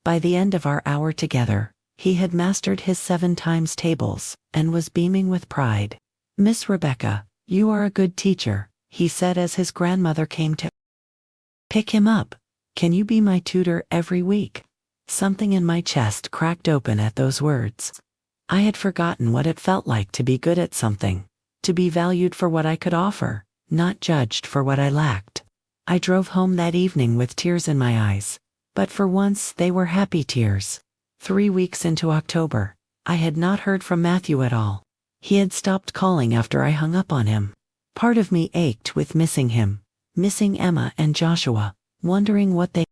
By the end of our hour together, he had mastered his 7 times tables and was beaming with pride. "Miss Rebecca, you are a good teacher," he said as his grandmother came to pick him up. "Can you be my tutor every week?" Something in my chest cracked open at those words. I had forgotten what it felt like to be good at something, to be valued for what I could offer, not judged for what I lacked. I drove home that evening with tears in my eyes, but for once they were happy tears. 3 weeks into October, I had not heard from Matthew at all. He had stopped calling after I hung up on him. Part of me ached with missing him, missing Emma and Joshua, wondering what they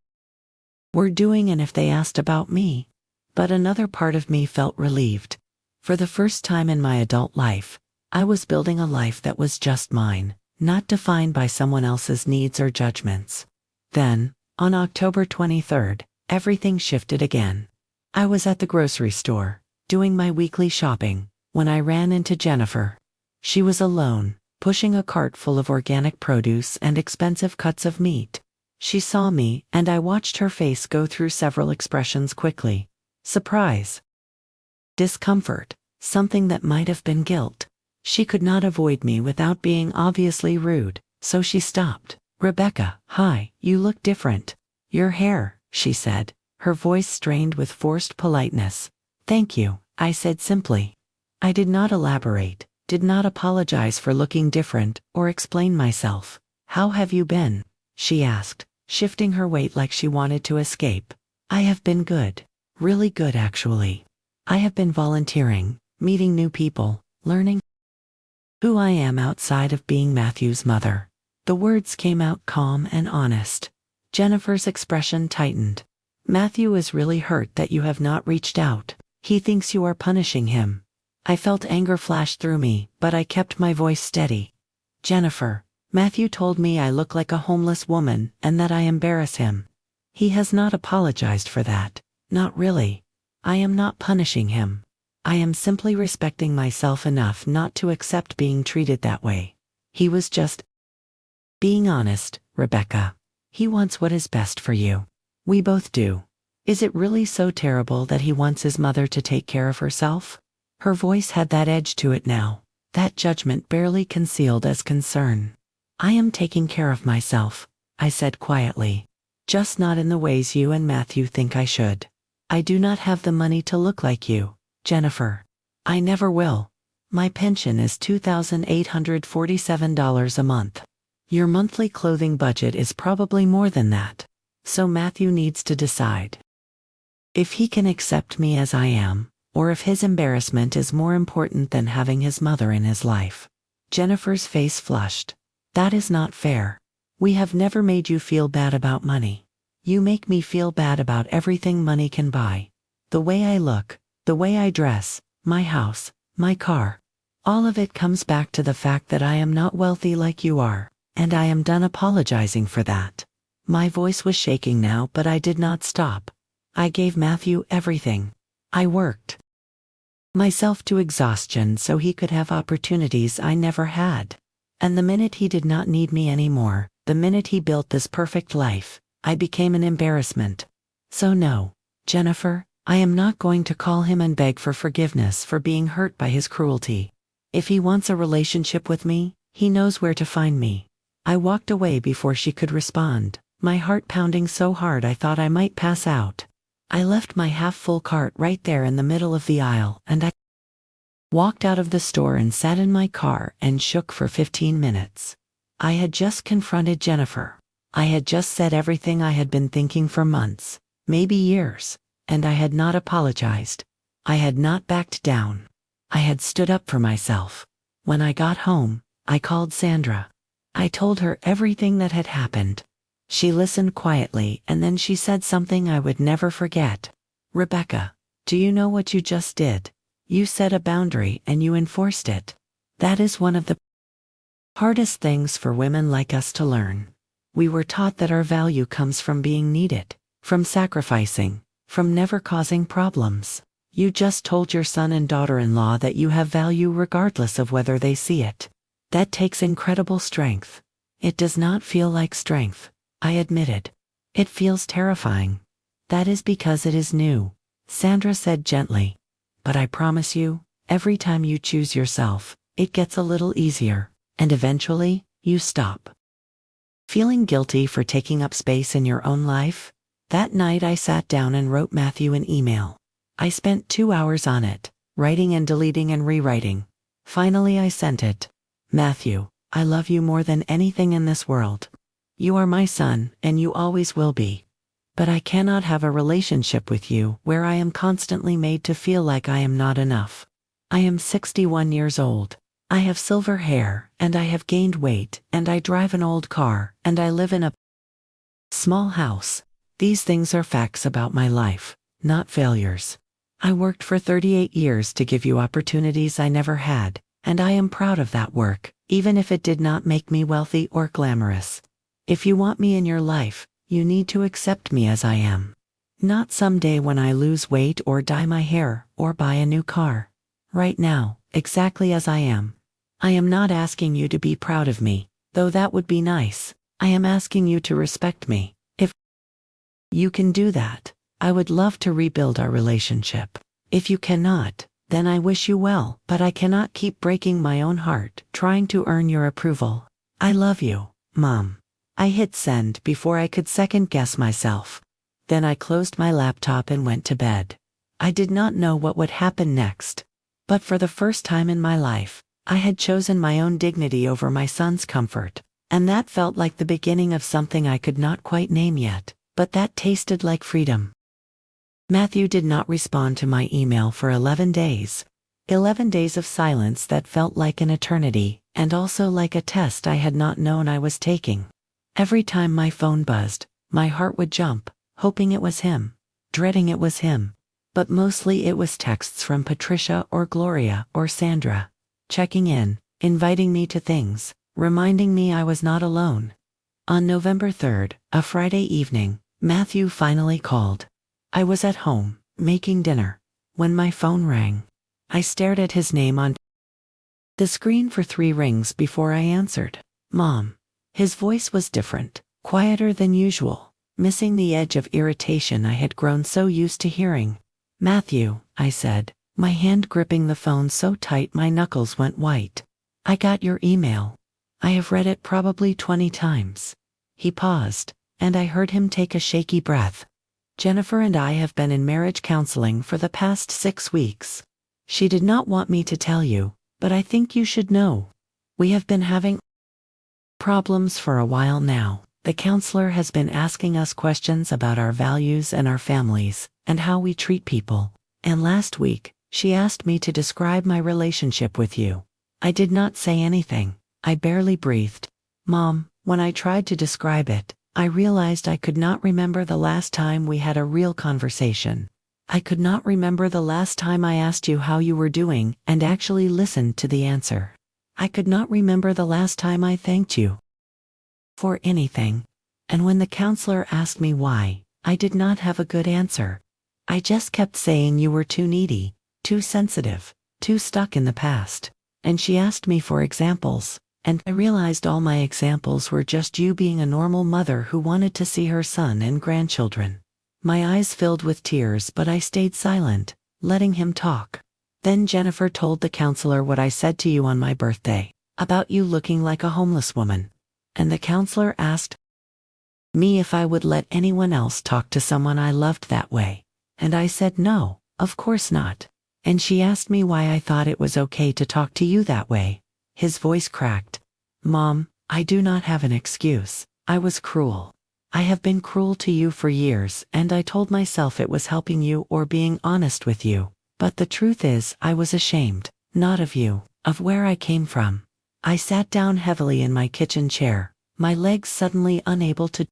were doing and if they asked about me. But another part of me felt relieved. For the first time in my adult life, I was building a life that was just mine, not defined by someone else's needs or judgments. Then, on October 23rd, everything shifted again. I was at the grocery store, doing my weekly shopping, when I ran into Jennifer. She was alone, pushing a cart full of organic produce and expensive cuts of meat. She saw me, and I watched her face go through several expressions quickly. Surprise. Discomfort. Something that might have been guilt. She could not avoid me without being obviously rude, so she stopped. "Rebecca, hi, you look different. Your hair," she said, her voice strained with forced politeness. "Thank you," I said simply. I did not elaborate, did not apologize for looking different, or explain myself. "How have you been?" she asked, shifting her weight like she wanted to escape. "I have been good. Really good, actually. I have been volunteering, meeting new people, learning who I am outside of being Matthew's mother." The words came out calm and honest. Jennifer's expression tightened. "Matthew is really hurt that you have not reached out. He thinks you are punishing him." I felt anger flash through me, but I kept my voice steady. "Jennifer, Matthew told me I look like a homeless woman and that I embarrass him. He has not apologized for that. Not really. I am not punishing him. I am simply respecting myself enough not to accept being treated that way. He was just being honest, Rebecca. He wants what is best for you. We both do. Is it really so terrible that he wants his mother to take care of herself?" Her voice had that edge to it now, that judgment barely concealed as concern. "I am taking care of myself," I said quietly. "Just not in the ways you and Matthew think I should. I do not have the money to look like you, Jennifer. I never will. My pension is $2,847 a month. Your monthly clothing budget is probably more than that. So Matthew needs to decide if he can accept me as I am, or if his embarrassment is more important than having his mother in his life." Jennifer's face flushed. "That is not fair. We have never made you feel bad about money. You make me feel bad about everything money can buy. The way I look, the way I dress, my house, my car. All of it comes back to the fact that I am not wealthy like you are, and I am done apologizing for that." My voice was shaking now, but I did not stop. I gave Matthew everything. I worked myself to exhaustion so he could have opportunities I never had. And the minute he did not need me anymore, the minute he built this perfect life, I became an embarrassment. So no, Jennifer, I am not going to call him and beg for forgiveness for being hurt by his cruelty. If he wants a relationship with me, he knows where to find me. I walked away before she could respond, my heart pounding so hard I thought I might pass out. I left my half-full cart right there in the middle of the aisle, and I walked out of the store and sat in my car and shook for 15 minutes. I had just confronted Jennifer. I had just said everything I had been thinking for months, maybe years, and I had not apologized. I had not backed down. I had stood up for myself. When I got home, I called Sandra. I told her everything that had happened. She listened quietly, and then she said something I would never forget. "Rebecca, do you know what you just did? You set a boundary and you enforced it. That is one of the hardest things for women like us to learn. We were taught that our value comes from being needed, from sacrificing, from never causing problems. You just told your son and daughter-in-law that you have value regardless of whether they see it. That takes incredible strength." "It does not feel like strength," I admitted. "It feels terrifying." "That is because it is new," Sandra said gently. "But I promise you, every time you choose yourself, it gets a little easier, and eventually, you stop feeling guilty for taking up space in your own life." That night I sat down and wrote Matthew an email. I spent 2 hours on it, writing and deleting and rewriting. Finally I sent it. "Matthew, I love you more than anything in this world. You are my son, and you always will be. But I cannot have a relationship with you where I am constantly made to feel like I am not enough. I am 61 years old. I have silver hair, and I have gained weight, and I drive an old car, and I live in a small house. These things are facts about my life, not failures. I worked for 38 years to give you opportunities I never had, And I am proud of that work, even if it did not make me wealthy or glamorous. If you want me in your life, you need to accept me as I am. Not someday when I lose weight or dye my hair or buy a new car. Right now, exactly as I am. I am not asking you to be proud of me, though that would be nice. I am asking you to respect me. If you can do that, I would love to rebuild our relationship. If you cannot, then I wish you well, but I cannot keep breaking my own heart trying to earn your approval. I love you, Mom. I hit send before I could second guess myself. Then I closed my laptop and went to bed. I did not know what would happen next. But for the first time in my life, I had chosen my own dignity over my son's comfort, and that felt like the beginning of something I could not quite name yet, but that tasted like freedom. Matthew did not respond to my email for 11 days. 11 days of silence that felt like an eternity, and also like a test I had not known I was taking. Every time my phone buzzed, my heart would jump, hoping it was him, dreading it was him. But mostly it was texts from Patricia or Gloria or Sandra, checking in, inviting me to things, reminding me I was not alone. On November 3rd, a Friday evening, Matthew finally called. I was at home, making dinner, when my phone rang. I stared at his name on the screen for 3 rings before I answered. Mom. His voice was different, quieter than usual, missing the edge of irritation I had grown so used to hearing. Matthew, I said, my hand gripping the phone so tight my knuckles went white. I got your email. I have read it probably 20 times. He paused, and I heard him take a shaky breath. Jennifer and I have been in marriage counseling for the past 6 weeks. She did not want me to tell you, but I think you should know. We have been having problems for a while now. The counselor has been asking us questions about our values and our families, and how we treat people. And last week, she asked me to describe my relationship with you. I did not say anything. I barely breathed. Mom, when I tried to describe it, I realized I could not remember the last time we had a real conversation. I could not remember the last time I asked you how you were doing and actually listened to the answer. I could not remember the last time I thanked you for anything. And when the counselor asked me why, I did not have a good answer. I just kept saying you were too needy, too sensitive, too stuck in the past. And she asked me for examples, and I realized all my examples were just you being a normal mother who wanted to see her son and grandchildren. My eyes filled with tears, but I stayed silent, letting him talk. Then Jennifer told the counselor what I said to you on my birthday, about you looking like a homeless woman. And the counselor asked me if I would let anyone else talk to someone I loved that way. And I said no, of course not. And she asked me why I thought it was okay to talk to you that way. His voice cracked. Mom, I do not have an excuse. I was cruel. I have been cruel to you for years, and I told myself it was helping you or being honest with you. But the truth is, I was ashamed, not of you, of where I came from. I sat down heavily in my kitchen chair, my legs suddenly unable to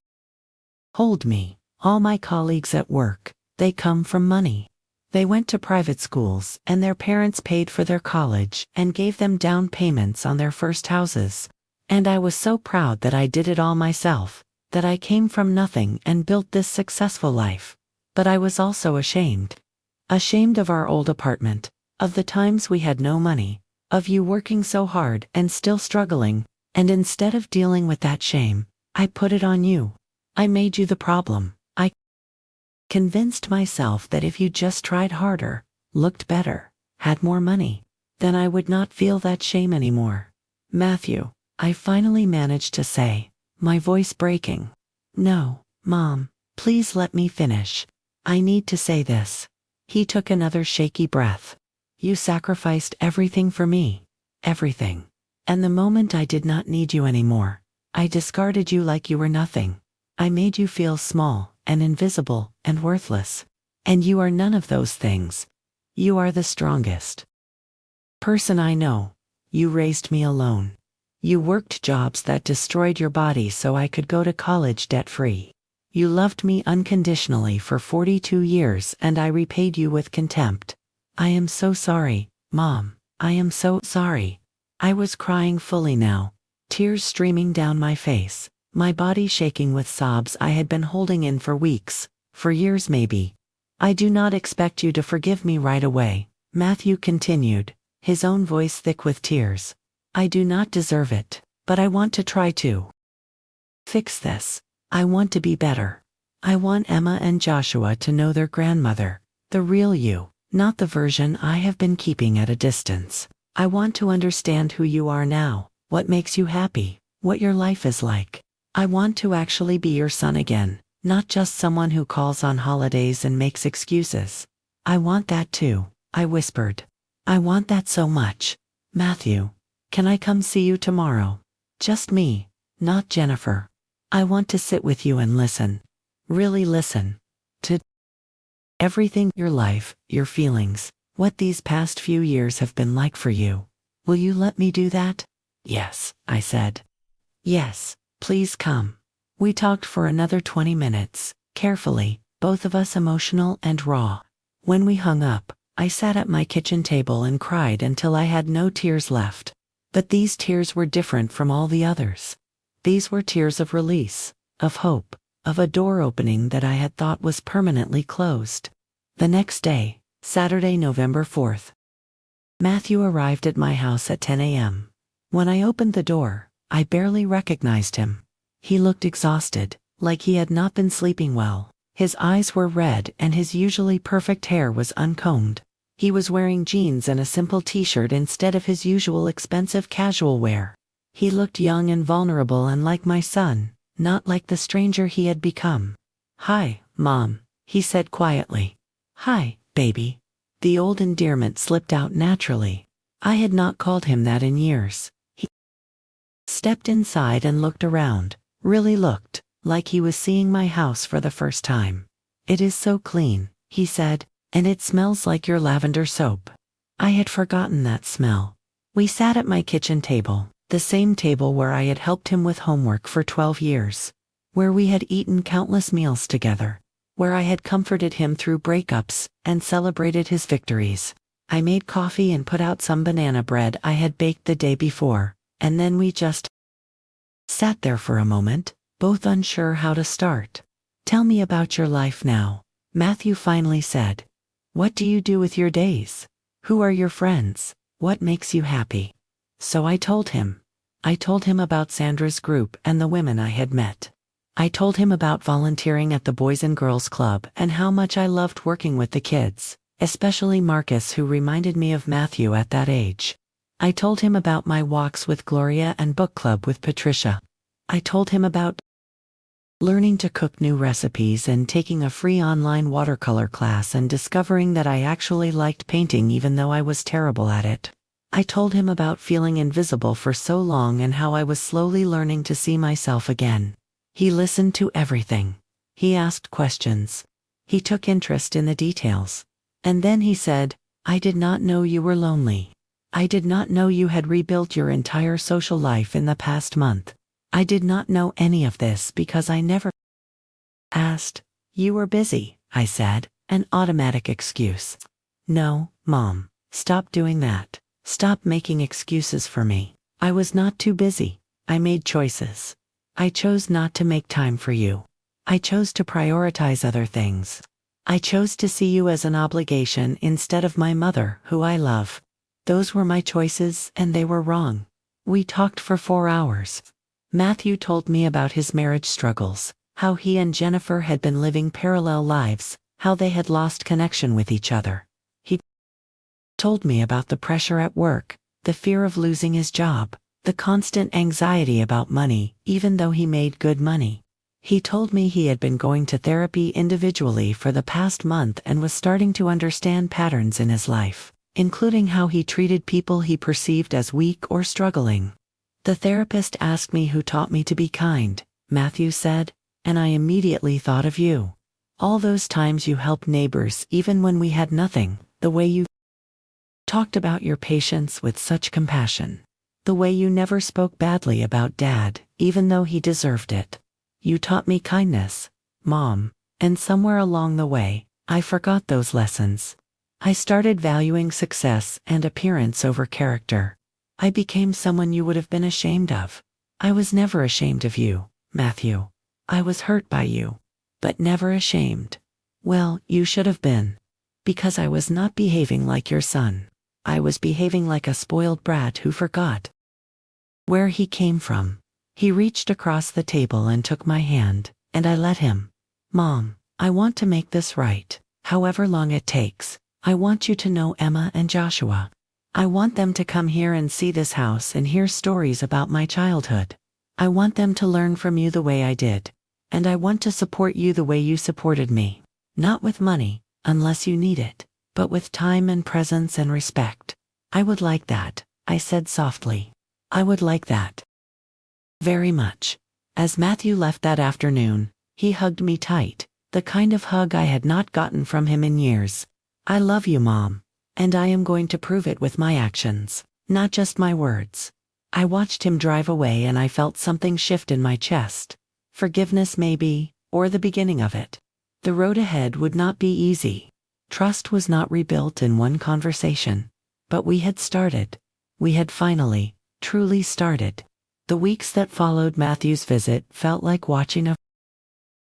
hold me. All my colleagues at work, they come from money. They went to private schools, and their parents paid for their college and gave them down payments on their first houses. And I was so proud that I did it all myself, that I came from nothing and built this successful life. But I was also ashamed. Ashamed of our old apartment, of the times we had no money, of you working so hard and still struggling, and instead of dealing with that shame, I put it on you. I made you the problem. I convinced myself that if you just tried harder, looked better, had more money, then I would not feel that shame anymore. Matthew, I finally managed to say, my voice breaking. No, Mom, please let me finish. I need to say this. He took another shaky breath. You sacrificed everything for me. Everything. And the moment I did not need you anymore, I discarded you like you were nothing. I made you feel small and invisible and worthless. And you are none of those things. You are the strongest person I know. You raised me alone. You worked jobs that destroyed your body so I could go to college debt-free. You loved me unconditionally for 42 years and I repaid you with contempt. I am so sorry, Mom. I am so sorry. I was crying fully now, tears streaming down my face, my body shaking with sobs I had been holding in for weeks, for years maybe. I do not expect you to forgive me right away, Matthew continued, his own voice thick with tears. I do not deserve it, but I want to try to fix this. I want to be better. I want Emma and Joshua to know their grandmother, the real you, not the version I have been keeping at a distance. I want to understand who you are now, what makes you happy, what your life is like. I want to actually be your son again, not just someone who calls on holidays and makes excuses. I want that too, I whispered. I want that so much. Matthew, can I come see you tomorrow? Just me, not Jennifer. I want to sit with you and listen. Really listen. To everything, your life, your feelings, what these past few years have been like for you. Will you let me do that? Yes, I said. Yes, please come. We talked for another 20 minutes, carefully, both of us emotional and raw. When we hung up, I sat at my kitchen table and cried until I had no tears left. But these tears were different from all the others. These were tears of release, of hope, of a door opening that I had thought was permanently closed. The next day, Saturday, November 4th, Matthew arrived at my house at 10 a.m. When I opened the door, I barely recognized him. He looked exhausted, like he had not been sleeping well. His eyes were red and his usually perfect hair was uncombed. He was wearing jeans and a simple t-shirt instead of his usual expensive casual wear. He looked young and vulnerable and like my son, not like the stranger he had become. "Hi, Mom," he said quietly. "Hi, baby." The old endearment slipped out naturally. I had not called him that in years. He stepped inside and looked around, really looked, like he was seeing my house for the first time. "It is so clean," he said, "and it smells like your lavender soap." I had forgotten that smell. We sat at my kitchen table, the same table where I had helped him with homework for 12 years, where we had eaten countless meals together, where I had comforted him through breakups and celebrated his victories. I made coffee and put out some banana bread I had baked the day before, and then we just sat there for a moment, both unsure how to start. "Tell me about your life now," Matthew finally said. "What do you do with your days? Who are your friends? What makes you happy?" So I told him. I told him about Sandra's group and the women I had met. I told him about volunteering at the Boys and Girls Club and how much I loved working with the kids, especially Marcus, who reminded me of Matthew at that age. I told him about my walks with Gloria and book club with Patricia. I told him about learning to cook new recipes and taking a free online watercolor class and discovering that I actually liked painting even though I was terrible at it. I told him about feeling invisible for so long and how I was slowly learning to see myself again. He listened to everything. He asked questions. He took interest in the details. And then he said, "I did not know you were lonely. I did not know you had rebuilt your entire social life in the past month. I did not know any of this because I never asked." "You were busy," I said, an automatic excuse. "No, Mom, stop doing that. Stop making excuses for me. I was not too busy. I made choices. I chose not to make time for you. I chose to prioritize other things. I chose to see you as an obligation instead of my mother, who I love. Those were my choices and they were wrong." We talked for 4 hours. Matthew told me about his marriage struggles, how he and Jennifer had been living parallel lives, how they had lost connection with each other. He told me about the pressure at work, the fear of losing his job, the constant anxiety about money, even though he made good money. He told me he had been going to therapy individually for the past month and was starting to understand patterns in his life, including how he treated people he perceived as weak or struggling. "The therapist asked me who taught me to be kind," Matthew said, "and I immediately thought of you. All those times you helped neighbors even when we had nothing, the way you talked about your patients with such compassion. The way you never spoke badly about Dad, even though he deserved it. You taught me kindness, Mom, and somewhere along the way, I forgot those lessons. I started valuing success and appearance over character. I became someone you would have been ashamed of. I was never ashamed of you, Matthew. I was hurt by you, but never ashamed. Well, you should have been. Because I was not behaving like your son. I was behaving like a spoiled brat who forgot where he came from. He reached across the table and took my hand, and I let him. Mom, I want to make this right, however long it takes. I want you to know Emma and Joshua. I want them to come here and see this house and hear stories about my childhood. I want them to learn from you the way I did. And I want to support you the way you supported me. Not with money, unless you need it, but with time and presence and respect. I would like that, I said softly. I would like that very much. As Matthew left that afternoon, he hugged me tight, the kind of hug I had not gotten from him in years. I love you, Mom. And I am going to prove it with my actions, not just my words. I watched him drive away and I felt something shift in my chest. Forgiveness maybe, or the beginning of it. The road ahead would not be easy. Trust was not rebuilt in one conversation. But we had started. We had finally, truly started. The weeks that followed Matthew's visit felt like watching a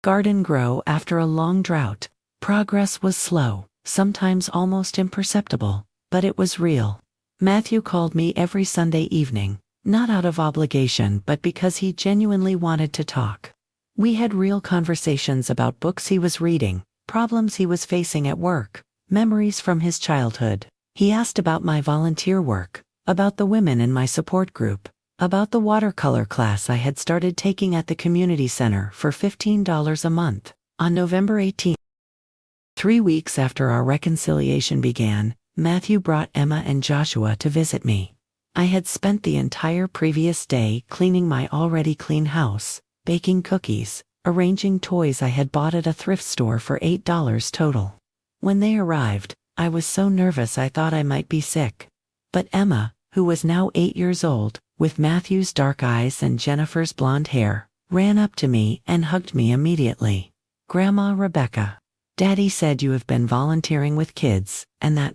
garden grow after a long drought. Progress was slow, sometimes almost imperceptible, but it was real. Matthew called me every Sunday evening, not out of obligation but because he genuinely wanted to talk. We had real conversations about books he was reading, problems he was facing at work, memories from his childhood. He asked about my volunteer work, about the women in my support group, about the watercolor class I had started taking at the community center for $15 a month. On November 18th, 3 weeks after our reconciliation began, Matthew brought Emma and Joshua to visit me. I had spent the entire previous day cleaning my already clean house, baking cookies, arranging toys I had bought at a thrift store for $8 total. When they arrived, I was so nervous I thought I might be sick. But Emma, who was now 8 years old, with Matthew's dark eyes and Jennifer's blonde hair, ran up to me and hugged me immediately. Grandma Rebecca, Daddy said you have been volunteering with kids, and that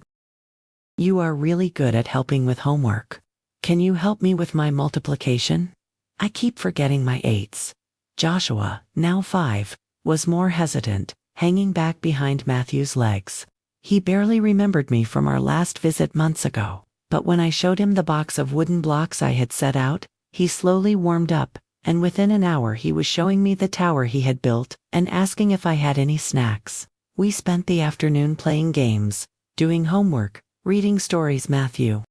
you are really good at helping with homework. Can you help me with my multiplication? I keep forgetting my 8s. Joshua, now 5, was more hesitant, hanging back behind Matthew's legs. He barely remembered me from our last visit months ago, but when I showed him the box of wooden blocks I had set out, he slowly warmed up, and within an hour he was showing me the tower he had built and asking if I had any snacks. We spent the afternoon playing games, doing homework, reading stories Matthew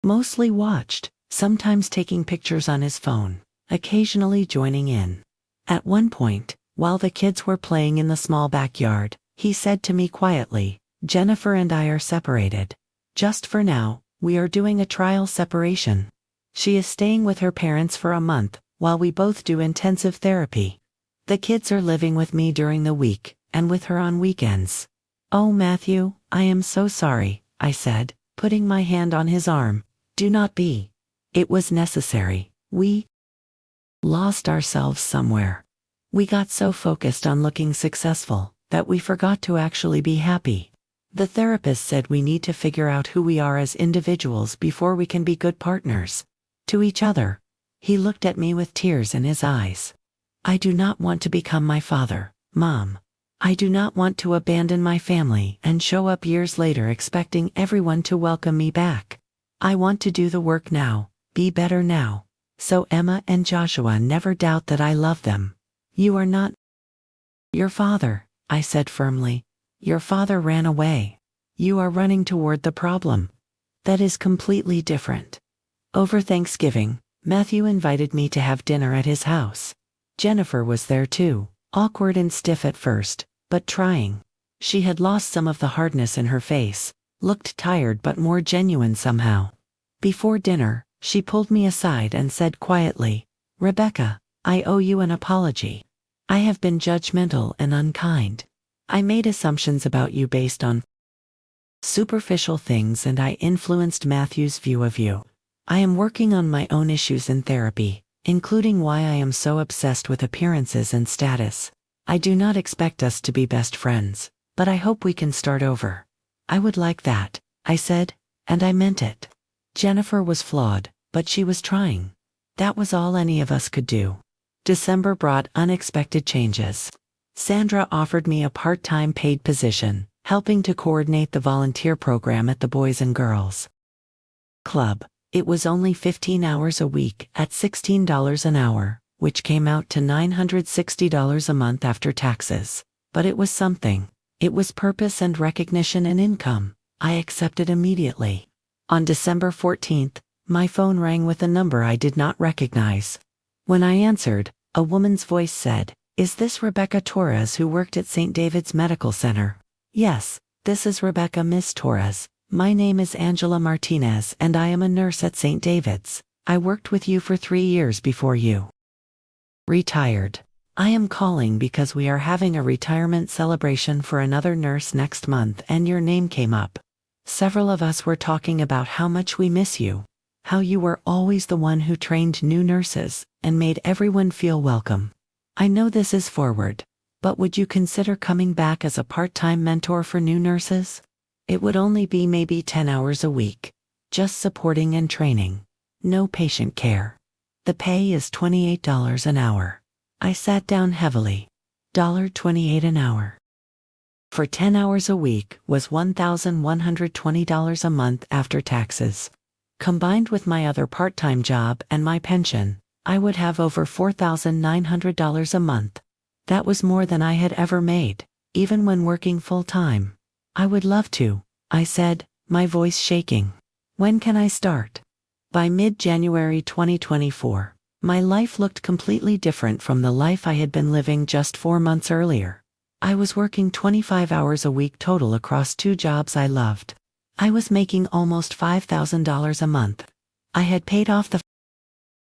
mostly watched, sometimes taking pictures on his phone, occasionally joining in. At one point, while the kids were playing in the small backyard, he said to me quietly, Jennifer and I are separated. Just for now, we are doing a trial separation. She is staying with her parents for a month, while we both do intensive therapy. The kids are living with me during the week, and with her on weekends. Oh, Matthew, I am so sorry, I said, putting my hand on his arm. Do not be. It was necessary. We lost ourselves somewhere. We got so focused on looking successful that we forgot to actually be happy. The therapist said we need to figure out who we are as individuals before we can be good partners to each other. He looked at me with tears in his eyes. I do not want to become my father, Mom. I do not want to abandon my family and show up years later expecting everyone to welcome me back. I want to do the work now, be better now, so Emma and Joshua never doubt that I love them. You are not your father, I said firmly. Your father ran away. You are running toward the problem. That is completely different. Over Thanksgiving, Matthew invited me to have dinner at his house. Jennifer was there too, awkward and stiff at first, but trying. She had lost some of the hardness in her face, looked tired but more genuine somehow. Before dinner, she pulled me aside and said quietly, Rebecca, I owe you an apology. I have been judgmental and unkind. I made assumptions about you based on superficial things and I influenced Matthew's view of you. I am working on my own issues in therapy, including why I am so obsessed with appearances and status. I do not expect us to be best friends, but I hope we can start over. I would like that, I said, and I meant it. Jennifer was flawed, but she was trying. That was all any of us could do. December brought unexpected changes. Sandra offered me a part-time paid position, helping to coordinate the volunteer program at the Boys and Girls Club. It was only 15 hours a week at $16 an hour, which came out to $960 a month after taxes. But it was something. It was purpose and recognition and income. I accepted immediately. On December 14th, my phone rang with a number I did not recognize. When I answered, a woman's voice said, "Is this Rebecca Torres who worked at St. David's Medical Center?" "Yes, this is Rebecca, Miss Torres. My name is Angela Martinez and I am a nurse at St. David's. I worked with you for 3 years before you retired. I am calling because we are having a retirement celebration for another nurse next month and your name came up. Several of us were talking about how much we miss you. How you were always the one who trained new nurses and made everyone feel welcome. I know this is forward, but would you consider coming back as a part-time mentor for new nurses? It would only be maybe 10 hours a week. Just supporting and training. No patient care. The pay is $28 an hour. I sat down heavily. $28 an hour. For 10 hours a week was $1,120 a month after taxes. Combined with my other part-time job and my pension, I would have over $4,900 a month. That was more than I had ever made, even when working full-time. I would love to, I said, my voice shaking. When can I start? By mid-January 2024, my life looked completely different from the life I had been living just 4 months earlier. I was working 25 hours a week total across 2 jobs I loved. I was making almost $5,000 a month. I had paid off the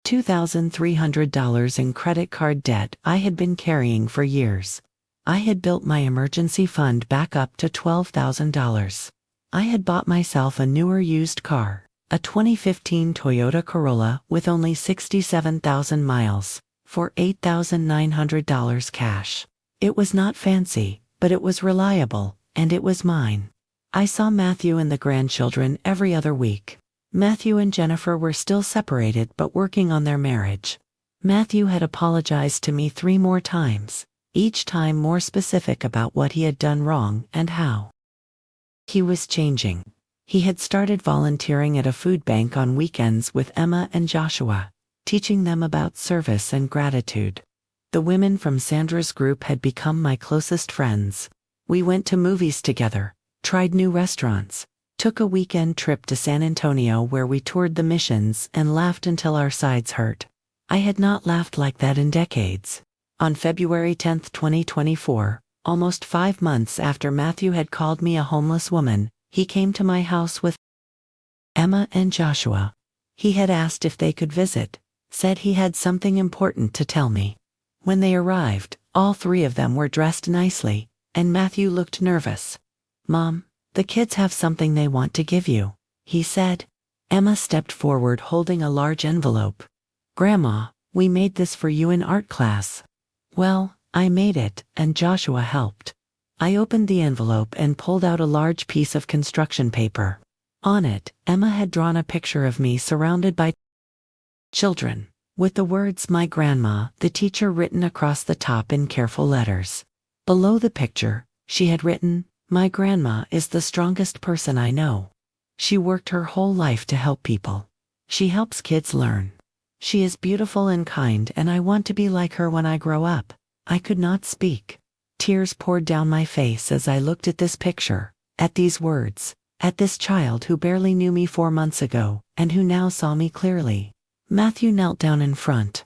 $2,300 in credit card debt I had been carrying for years. I had built my emergency fund back up to $12,000. I had bought myself a newer used car, a 2015 Toyota Corolla with only 67,000 miles, for $8,900 cash. It was not fancy, but it was reliable, and it was mine. I saw Matthew and the grandchildren every other week. Matthew and Jennifer were still separated but working on their marriage. Matthew had apologized to me 3 more times, each time more specific about what he had done wrong and how he was changing. He had started volunteering at a food bank on weekends with Emma and Joshua, teaching them about service and gratitude. The women from Sandra's group had become my closest friends. We went to movies together, tried new restaurants, took a weekend trip to San Antonio where we toured the missions and laughed until our sides hurt. I had not laughed like that in decades. On February 10, 2024, almost 5 months after Matthew had called me a homeless woman, he came to my house with Emma and Joshua. He had asked if they could visit, said he had something important to tell me. When they arrived, all 3 of them were dressed nicely, and Matthew looked nervous. "Mom, the kids have something they want to give you," he said. Emma stepped forward holding a large envelope. "Grandma, we made this for you in art class." Well, I made it, and Joshua helped. I opened the envelope and pulled out a large piece of construction paper. On it, Emma had drawn a picture of me surrounded by children, with the words "My Grandma," the teacher, written across the top in careful letters. Below the picture, she had written, "My grandma is the strongest person I know. She worked her whole life to help people. She helps kids learn. She is beautiful and kind and I want to be like her when I grow up." I could not speak. Tears poured down my face as I looked at this picture, at these words, at this child who barely knew me 4 months ago, and who now saw me clearly. Matthew knelt down in front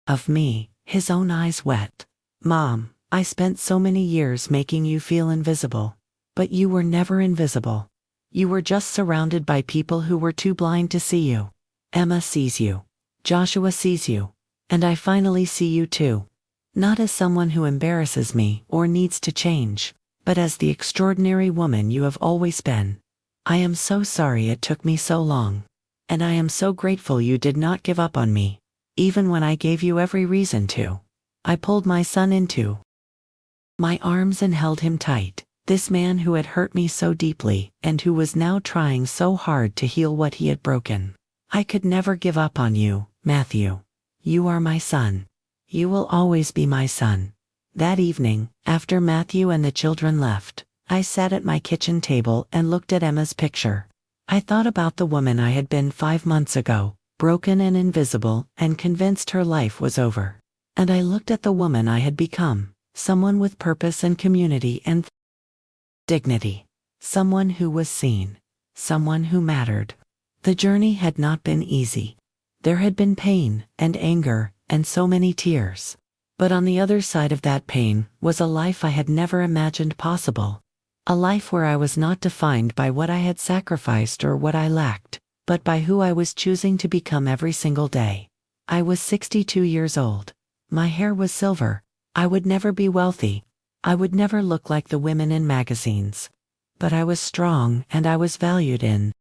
of me, his own eyes wet. "Mom, I spent so many years making you feel invisible. But you were never invisible. You were just surrounded by people who were too blind to see you. Emma sees you. Joshua sees you. And I finally see you too. Not as someone who embarrasses me or needs to change, but as the extraordinary woman you have always been. I am so sorry it took me so long. And I am so grateful you did not give up on me, even when I gave you every reason to." I pulled my son into my arms and held him tight. This man who had hurt me so deeply and who was now trying so hard to heal what he had broken. I could never give up on you, Matthew. You are my son. You will always be my son. That evening, after Matthew and the children left, I sat at my kitchen table and looked at Emma's picture. I thought about the woman I had been 5 months ago, broken and invisible, and convinced her life was over. And I looked at the woman I had become, someone with purpose and community and dignity. Someone who was seen. Someone who mattered. The journey had not been easy. There had been pain and anger and so many tears. But on the other side of that pain was a life I had never imagined possible. A life where I was not defined by what I had sacrificed or what I lacked, but by who I was choosing to become every single day. I was 62 years old. My hair was silver. I would never be wealthy. I would never look like the women in magazines. But I was strong and I was valued in.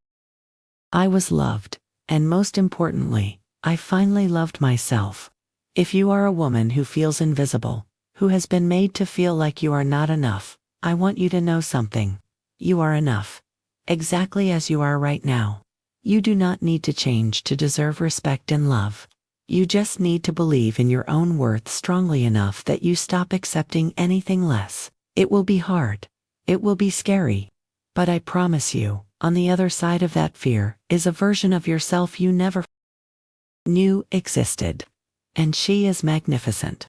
I was loved, and most importantly, I finally loved myself. If you are a woman who feels invisible, who has been made to feel like you are not enough, I want you to know something. You are enough. Exactly as you are right now. You do not need to change to deserve respect and love. You just need to believe in your own worth strongly enough that you stop accepting anything less. It will be hard. It will be scary. But I promise you, on the other side of that fear is a version of yourself you never knew existed. And she is magnificent.